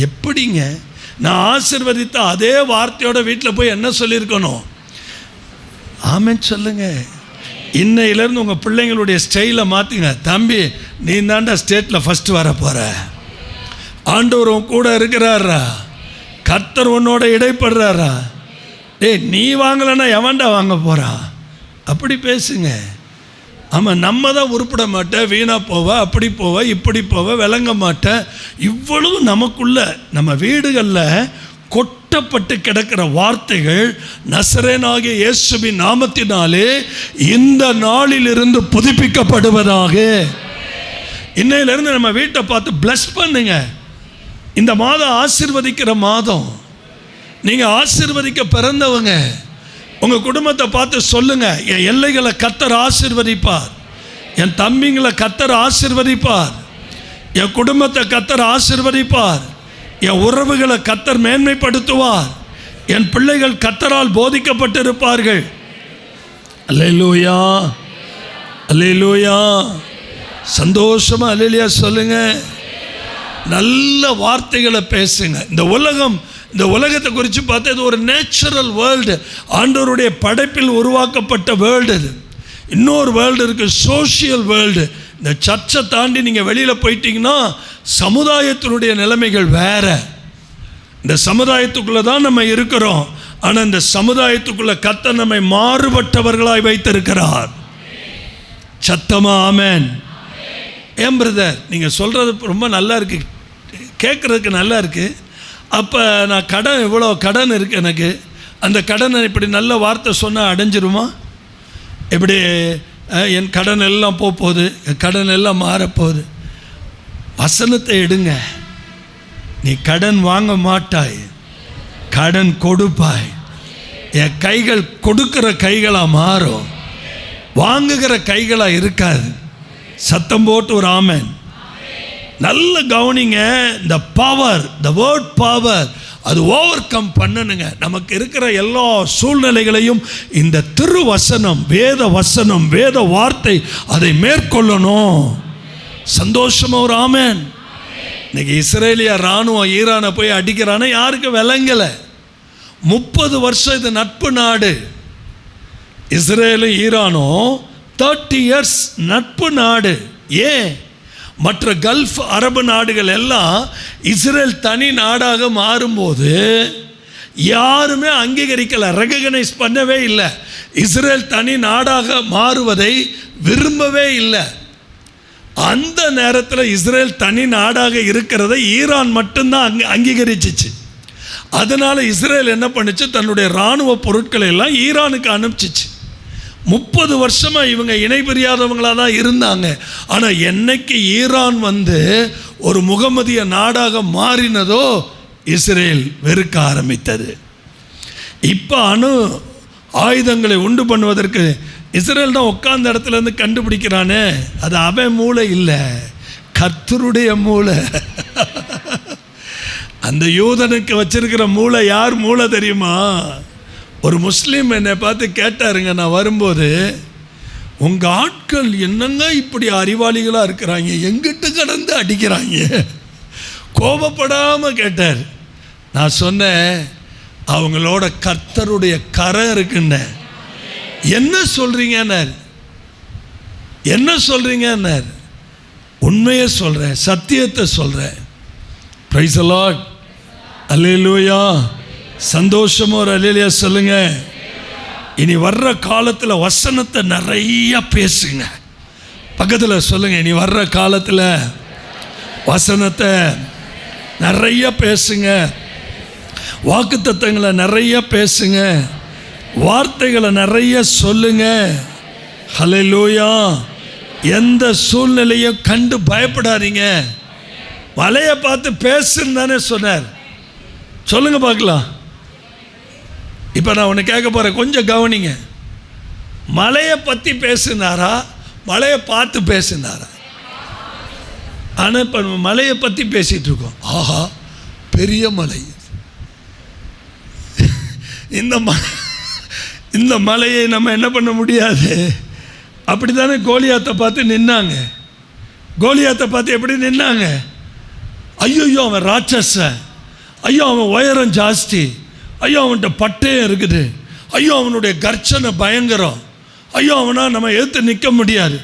எப்படிங்க? நான் ஆசீர்வதித்த அதே வார்த்தையோட வீட்டில் போய் என்ன சொல்லியிருக்கணும்? ஆமென் சொல்லுங்க. இன்னையிலேருந்து உங்கள் பிள்ளைங்களுடைய ஸ்டைலை மாற்றுங்க. தம்பி நீ தாண்டா ஸ்டேட்டில் ஃபஸ்ட்டு வர போகிற, ஆண்டவர் உன் கூட இருக்கிறாரா, கர்த்தர் உன்னோட இடைப்படுறாரா, டேய் நீ வாங்கலைன்னா எவன்டா வாங்க போகிறான்? அப்படி பேசுங்க. ஆமாம், நம்ம தான் உருப்பிட மாட்டேன், வீணாக போவ, அப்படி போவ, இப்படி போவ, விளங்க மாட்டேன். இவ்வளவு நமக்குள்ள நம்ம வீடுகளில் கொட்டப்பட்டு கிடக்கிற வார்த்தைகள் நசரேனாகிய இயேசுவின் நாமத்தினாலே இந்த நாளிலிருந்து புதுப்பிக்கப்படுவதாக. இன்னையிலிருந்து நம்ம வீட்டை பார்த்து பிளஸ் பண்ணுங்க. இந்த மாதம் ஆசீர்வதிக்கிற மாதம். நீங்கள் ஆசீர்வதிக்க பிறந்தவங்க. உங்கள் குடும்பத்தை பார்த்து சொல்லுங்க, என் எல்லைகளை கர்த்தர் ஆசீர்வதிப்பார், என் தம்பிங்களை கர்த்தர் ஆசீர்வதிப்பார், என் குடும்பத்தை கர்த்தர் ஆசீர்வதிப்பார், என் உறவுகளை கர்த்தர் மேன்மைப்படுத்துவார், என் பிள்ளைகள் கர்த்தரால் போதிக்கப்பட்டிருப்பார்கள். அல்லேலூயா, அல்லேலூயா. சந்தோஷமா அல்லேலூயா சொல்லுங்க. நல்ல வார்த்தைகளை பேசுங்க. இந்த உலகத்தை குறித்து பார்த்தா இது ஒரு நேச்சுரல் வேர்ல்டு, ஆண்டவருடைய படைப்பில் உருவாக்கப்பட்ட வேர்ல்டு. இது இன்னொரு வேர்ல்டு இருக்குது, சோஷியல் வேர்ல்டு. இந்த சர்ச்சை தாண்டி நீங்கள் வெளியில் போயிட்டீங்கன்னா சமுதாயத்தினுடைய நிலைமைகள் வேற. இந்த சமுதாயத்துக்குள்ளே தான் நம்ம இருக்கிறோம். ஆனால் இந்த சமுதாயத்துக்குள்ளே கர்த்தர் நம்மை மாறுபட்டவர்களாய் வைத்திருக்கிறார். சத்தமா ஆமென். ஏன் பிரதர் நீங்கள் சொல்கிறது ரொம்ப நல்லா இருக்குது, கேட்குறதுக்கு நல்லா இருக்குது. அப்போ நான் கடன் இவ்வளோ கடன் இருக்குது எனக்கு, அந்த கடனை இப்படி நல்ல வார்த்தை சொன்னால் அடைஞ்சிருமா? இப்படி என் கடன் எல்லாம் போகுது, என் கடன் எல்லாம் மாறப்போகுது. வசனத்தை எடுங்க. நீ கடன் வாங்க மாட்டாய், கடன் கொடுப்பாய். என் கைகள் கொடுக்கிற கைகளாக மாறும், வாங்குகிற கைகளாக இருக்காது. சத்தம் போட்டு ஒரு ஆமென். நல்ல கவனிங்க. இந்த பவர், த வேர்ட் பவர், அது ஓவர் கம் பண்ணணுங்க. நமக்கு இருக்கிற எல்லா சூழ்நிலைகளையும் இந்த திருவசனம், வேத வசனம், வேத வார்த்தை அதை மேற்கொள்ளணும். சந்தோஷமா ஒரு ஆமென். இன்னைக்கு இஸ்ரேலிய ராணுவம் ஈரானை போய் அடிக்கிறானே யாருக்கு விளங்கலை. 30 வருஷம் இது நட்பு நாடு. இஸ்ரேலும் ஈரானும் 30 இயர்ஸ் நட்பு நாடு. ஏன்? மற்ற கல்ஃப் அரபு நாடுகள் எல்லாம் இஸ்ரேல் தனி நாடாக மாறும்போது யாருமே அங்கீகரிக்கலை, ரெகக்னைஸ் பண்ணவே இல்லை. இஸ்ரேல் தனி நாடாக மாறுவதை விரும்பவே இல்லை. அந்த நேரத்தில் இஸ்ரேல் தனி நாடாக இருக்கிறதை ஈரான் மட்டும்தான் அங்கீகரிச்சிச்சு. அதனால் இஸ்ரேல் என்ன பண்ணுச்சு, தன்னுடைய இராணுவ பொருட்களை எல்லாம் ஈரானுக்கு அனுப்பிச்சிச்சு. 30 வருஷமாக இவங்க இணை பிரியாதவங்களாக தான் இருந்தாங்க. ஆனால் என்னைக்கு ஈரான் வந்து ஒரு முகமதிய நாடாக மாறினதோ இஸ்ரேல் வெறுக்க ஆரம்பித்தது. இப்போ ஆயுதங்களை உண்டு பண்ணுவதற்கு இஸ்ரேல் தான் உட்கார்ந்த இடத்துலேருந்து கண்டுபிடிக்கிறானே, அது அவன் மூளை இல்லை, கர்த்தருடைய மூளை. அந்த யூதனுக்கு வச்சிருக்கிற மூளை யார் மூளை தெரியுமா? ஒரு முஸ்லீம் என்னை பார்த்து கேட்டாருங்க, நான் வரும்போது, உங்கள் ஆட்கள் என்னங்க இப்படி அறிவாளிகளாக இருக்கிறாங்க, எங்கிட்ட கடந்து அடிக்கிறாங்க? கோபப்படாமல் கேட்டார். நான் சொன்னேன், அவங்களோட கர்த்தருடைய கரை இருக்குன்னு. என்ன சொல்கிறீங்கன்னார், என்ன சொல்கிறீங்கன்னார். உண்மையை சொல்கிறேன், சத்தியத்தை சொல்கிறேன். Praise the lord. அல்லேலூயா. சந்தோஷமா ஒரு அல்லேலூயா சொல்லுங்க. இனி வர்ற காலத்தில் வசனத்தை நிறைய பேசுங்க. பக்கத்தில் சொல்லுங்க, இனி வர்ற காலத்தில் வசனத்தை நிறைய பேசுங்க. வாக்குத்தத்தங்களை நிறைய பேசுங்க. வார்த்தைகளை நிறைய சொல்லுங்க. ஹல்லேலூயா. எந்த சூழ்நிலையும் கண்டு பயப்படாதீங்க. மலையை பார்த்து பேசுன்னு தானே சொன்னார். சொல்லுங்க பார்க்கலாம். இப்போ நான் ஒன்று கேட்க போகிறேன், கொஞ்சம் கவனிங்க. மலையை பற்றி பேசினாரா, மலையை பார்த்து பேசினாரா? ஆனால் இப்போ நம்ம மலையை பற்றி பேசிகிட்டு இருக்கோம். ஆஹா, பெரிய மலை. இந்த மலையை நம்ம என்ன பண்ண முடியாது. அப்படி தானே கோலியாத்தை பார்த்து நின்னாங்க. கோலியாத்தை பார்த்து எப்படி நின்னாங்க? ஐயோ அவன் ராட்சசன், ஐயோ அவன் உயரம் ஜாஸ்தி, ஐயோ அவன்கிட்ட பட்டயம் இருக்குது, ஐயோ அவனுடைய கர்ச்சனை பயங்கரம், ஐயோ அவனா நம்ம எதிர்த்து நிற்க முடியாது.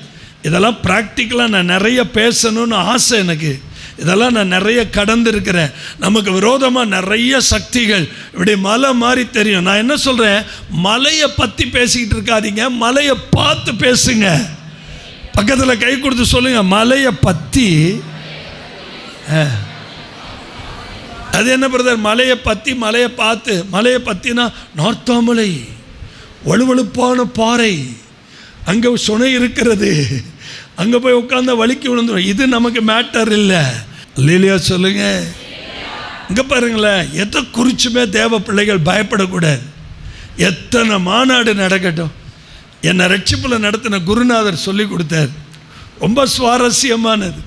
இதெல்லாம் ப்ராக்டிக்கலாக நான் நிறைய பேசணும்னு ஆசை எனக்கு. இதெல்லாம் நான் நிறைய கடந்திருக்கிறேன். நமக்கு விரோதமாக நிறைய சக்திகள் இப்படி மலை மாதிரி தெரியும். நான் என்ன சொல்கிறேன், மலையை பற்றி பேசிக்கிட்டு இருக்காதீங்க, மலையை பார்த்து பேசுங்க. பக்கத்தில் கை கொடுத்து சொல்லுங்க, மலையை பற்றி. அது என்ன பிரதர், மலையை பற்றி மலையை பார்த்து? மலையை பற்றினா நார்த்தாமலை, வலுவழுப்பான பாறை, அங்கே சுனை இருக்கிறது, அங்கே போய் உட்காந்து வலிக்கு விழுந்துடும். இது நமக்கு மேட்டர் இல்லை. இல்லையா சொல்லுங்க. இங்கே பாருங்களேன், எதை குறிச்சுமே தேவ பிள்ளைகள் பயப்படக்கூடாது. எத்தனை மாநாடு நடக்கட்டும். என்னை ரட்சிப்பில் நடத்தின குருநாதர் சொல்லி கொடுத்தார். ரொம்ப சுவாரஸ்யமானது.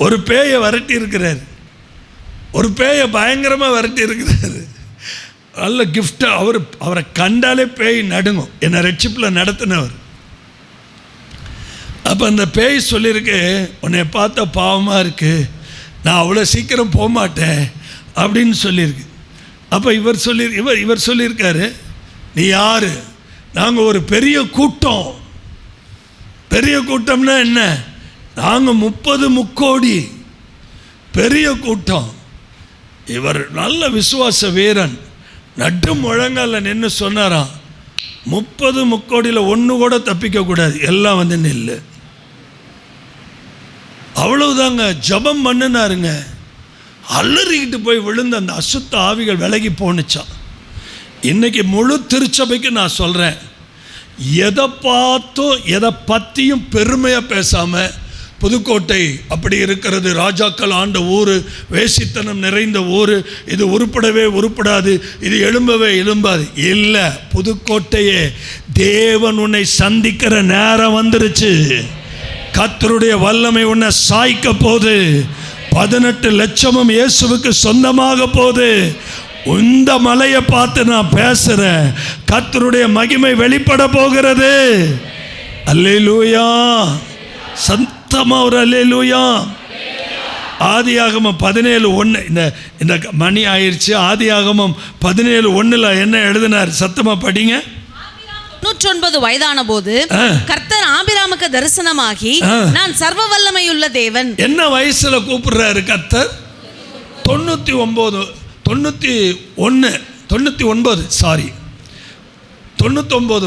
ஒரு பேயை விரட்டி இருக்கிறார், ஒரு பேயை பயங்கரமாக விரட்டி இருக்கிறார். நல்ல கிஃப்டாக அவரை கண்டாலே பேய் நடுங்கும். என்னை ரட்சிப்பில் நடத்தினவர். அப்போ அந்த பேய் சொல்லியிருக்கு, உன்னை பார்த்தா பாவமாக இருக்குது, நான் அவ்வளோ சீக்கிரம் போக மாட்டேன் அப்படின்னு சொல்லியிருக்கு. அப்போ இவர் சொல்லியிருக்காரு, நீ யார்? நாங்கள் ஒரு பெரிய கூட்டம். பெரிய கூட்டம்னா என்ன? நாங்கள் 30 முக்கோடி பெரிய கூட்டம். இவர் நல்ல விசுவாச வீரன். நட்டு முழங்கால நின்று சொன்னாராம், 30 முக்கோடியில் ஒன்று கூட தப்பிக்கக்கூடாது, எல்லாம் வந்து நில்லு. அவ்வளவுதாங்க. ஜபம் பண்ணினாருங்க. அலறிக்கிட்டு போய் விழுந்த அந்த அசுத்த ஆவிகள் விலகி போணுச்சான். இன்னைக்கு முழு திருச்சபைக்கு நான் சொல்கிறேன், எதை பார்த்தும் எதை பற்றியும் பெருமையாக பேசாமல், புதுக்கோட்டை அப்படி இருக்கிறது, ராஜாக்கள் ஆண்ட ஊர், வேசித்தனம் நிறைந்த ஊர், இது உருப்படவே உருப்படாது, இது எழும்பவே எழும்பாது. இல்லை, புதுக்கோட்டையே, தேவன் உன்னை சந்திக்கிற நேரம் வந்துருச்சு. கர்த்தருடைய வல்லமை உன்னை சாய்க்க போது. 18 லட்சமும் இயேசுவுக்கு சொந்தமாக போது. இந்த மலையை பார்த்து நான் பேசுகிறேன். கர்த்தருடைய மகிமை வெளிப்பட போகிறது. அல்லேலூயா. சத்தமா ஒரு அல்லேலூயா. ஆதியாகமம் 17:1. இந்த மணி ஆயிடுச்சு. ஆதியாகமம் 17:1 என்ன எழுதினார்? சத்தமா படிங்க. 99 வயதான போது கர்த்தர் ஆபிராமுக்கு தரிசனமாகி, நான் சர்வ வல்லமையுள்ள தேவன். என்ன வயசுல கூப்பிடுறாரு கர்த்தர்? 99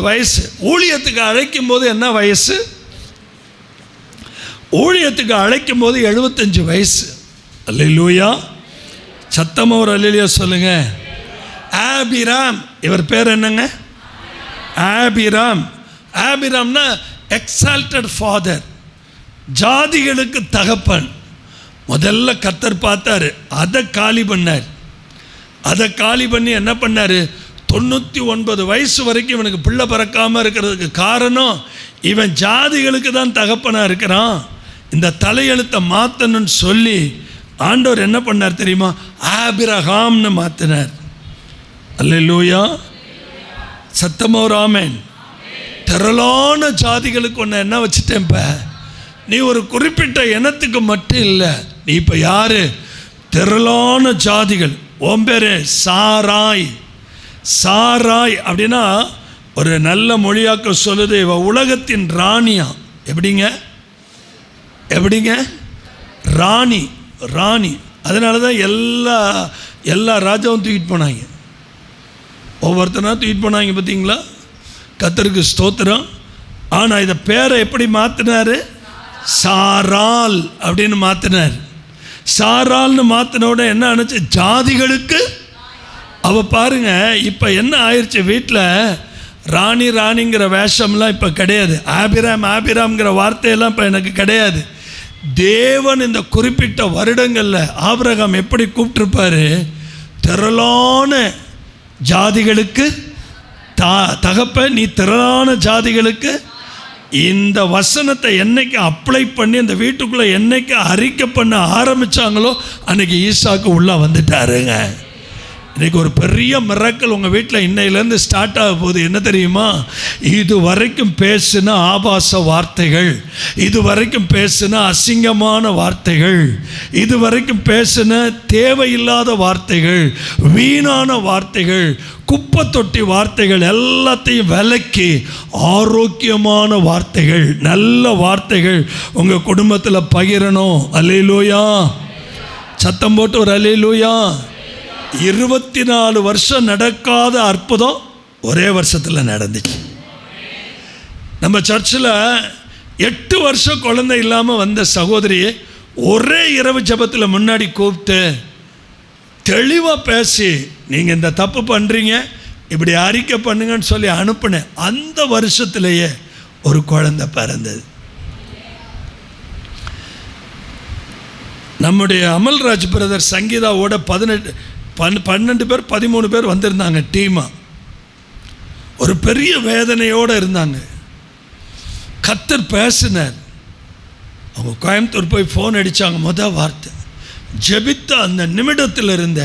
வயசு. ஊழியத்துக்கு அழைக்கும் போது என்ன வயசு? ஊழியத்துக்கு அழைக்கும் போது 75 வயசு. அல்லேலூயா. சத்தமா ஒரு அல்லேலூயா சொல்லுங்க. ஆபிராம், இவர் பேர் என்னங்க? ஆபிராம். ஆபிராம்னா எக்ஸால்டட் ஃபாதர், ஜாதிகளுக்கு தகப்பன். முதல்ல கர்த்தர் பார்த்தாரு, அதை காலி பண்ணார். அதை காலி பண்ணி என்ன பண்ணார்? 99 வயசு வரைக்கும் இவனுக்கு பிள்ளை பிறக்காமல் இருக்கிறதுக்கு காரணம், இவன் ஜாதிகளுக்கு தான் தகப்பனாக இருக்கிறான். இந்த தலையெழுத்தை மாற்றணும்னு சொல்லி ஆண்டவர் என்ன பண்ணார் தெரியுமா? ஆபிரகாம்னு மாற்றினார். அல்லேலூயா. சத்தமா ஒரு ஆமென். திரளான ஜாதிகளுக்கு ஒன்று என்ன வச்சுட்டேன். இப்போ நீ ஒரு குறிப்பிட்ட இனத்துக்கு மட்டும் இல்லை, நீ இப்போ யாரு? திரளான ஜாதிகள். உன் பேரு சாராய். சாராய் அப்படின்னா ஒரு நல்ல மொழியாக்க சொல்லுது, இவ உலகத்தின் ராணியா. எப்படிங்க? எப்படிங்க? ராணி. ராணி. அதனால தான் எல்லா ராஜாவும் தூக்கிட்டு போனாங்க. ஒவ்வொருத்தனா தூக்கிட்டு போனாங்க. பார்த்தீங்களா? கர்த்தருக்கு ஸ்தோத்திரம். ஆனால் இதை பேரை எப்படி மாற்றினார்? சாராள் அப்படின்னு மாற்றினார். சாராள்னு மாற்றினோட என்ன ஆனிச்சு? ஜாதிகளுக்கு. அவள் பாருங்க, இப்போ என்ன ஆயிடுச்சு? வீட்டில் ராணிங்கிற வேஷம்லாம் இப்போ கிடையாது. ஆபிராம்ங்கிற வார்த்தையெல்லாம் இப்போ எனக்கு கிடையாது. தேவன் இந்த குறிப்பிட்ட வருடங்களில் ஆபிரகாம் எப்படி கூப்பிட்டுருப்பாரு? திரளான ஜாதிகளுக்கு தகப்ப, நீ திரளான ஜாதிகளுக்கு. இந்த வசனத்தை என்னைக்கு அப்ளை பண்ணி அந்த வீட்டுக்குள்ளே என்னைக்கு அறிக்கை பண்ண ஆரம்பித்தாங்களோ அன்னைக்கு ஈசாக்கு உள்ளே வந்துட்டாருங்க. இன்றைக்கி ஒரு பெரிய மிராக்கிள் உங்கள் வீட்டில் இன்னையிலேருந்து ஸ்டார்ட் ஆக போகுது. என்ன தெரியுமா? இது வரைக்கும் பேசின ஆபாச வார்த்தைகள், இது வரைக்கும் பேசின அசிங்கமான வார்த்தைகள், இது வரைக்கும் பேசின தேவையில்லாத வார்த்தைகள், வீணான வார்த்தைகள், குப்பை தொட்டி வார்த்தைகள் எல்லாத்தையும் விலக்கி ஆரோக்கியமான வார்த்தைகள், நல்ல வார்த்தைகள் உங்கள் குடும்பத்தில் பகிரணும். அல்லேலூயா. சத்தம் போட்டு ஒரு அல்லேலூயா. 24 வருஷம் நடக்காத அற்புதம் ஒரே வருஷத்தில் நடந்துச்சு. நம்ம சர்ச்சில் 8 வருஷம் குழந்தை இல்லாமல் வந்த சகோதரியை ஒரே இரவு ஜெபத்தில் முன்னாடி கூப்பிட்டு தெளிவாக பேசி, நீங்கள் இந்த தப்பு பண்ணுறீங்க, இப்படி அறிக்கை பண்ணுங்கன்னு சொல்லி அனுப்புனேன். அந்த வருஷத்திலேயே ஒரு குழந்தை பிறந்தது. நம்முடைய அமல்ராஜ் பிரதர் சங்கீதாவோட 12 பேர் 13 பேர் வந்திருந்தாங்க டீமாக. ஒரு பெரிய வேதனையோடு இருந்தாங்க. கர்த்தர் பேசினார். அவங்க கோயம்புத்தூர் போய் ஃபோன் அடித்தாங்க. முதல் வார்த்தை, ஜெபித்த அந்த நிமிடத்தில் இருந்த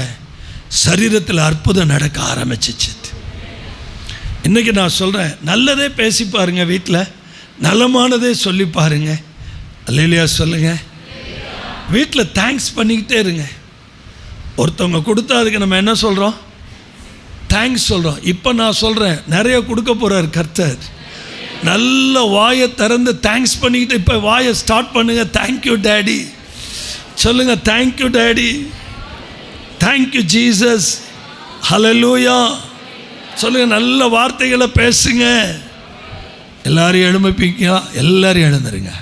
சரீரத்தில் அற்புதம் நடக்க ஆரம்பிச்சிச்சு. இன்றைக்கி நான் சொல்கிறேன், நல்லதே பேசி பாருங்க, வீட்டில் நலமானதே சொல்லி பாருங்க. அல்லேலூயா சொல்லுங்கள். வீட்டில் தேங்க்ஸ் பண்ணிக்கிட்டே இருங்க. ஒருத்தவங்க கொடுத்தா அதுக்கு நம்ம என்ன சொல்கிறோம்? தேங்க்ஸ் சொல்கிறோம். இப்போ நான் சொல்கிறேன், நிறைய கொடுக்க போகிறார் கர்த்தர். நல்ல வாயை திறந்து தேங்க்ஸ் பண்ணிக்கிட்டு இப்போ வாயை ஸ்டார்ட் பண்ணுங்க. தேங்க்யூ டேடி சொல்லுங்க. தேங்க்யூ டேடி, தேங்க்யூ ஜீசஸ், ஹல்லேலூயா சொல்லுங்க. நல்ல வார்த்தைகளை பேசுங்க. எல்லாரையும் எழும்பிப்பீங்க. எல்லாரையும் எழுந்துருங்க.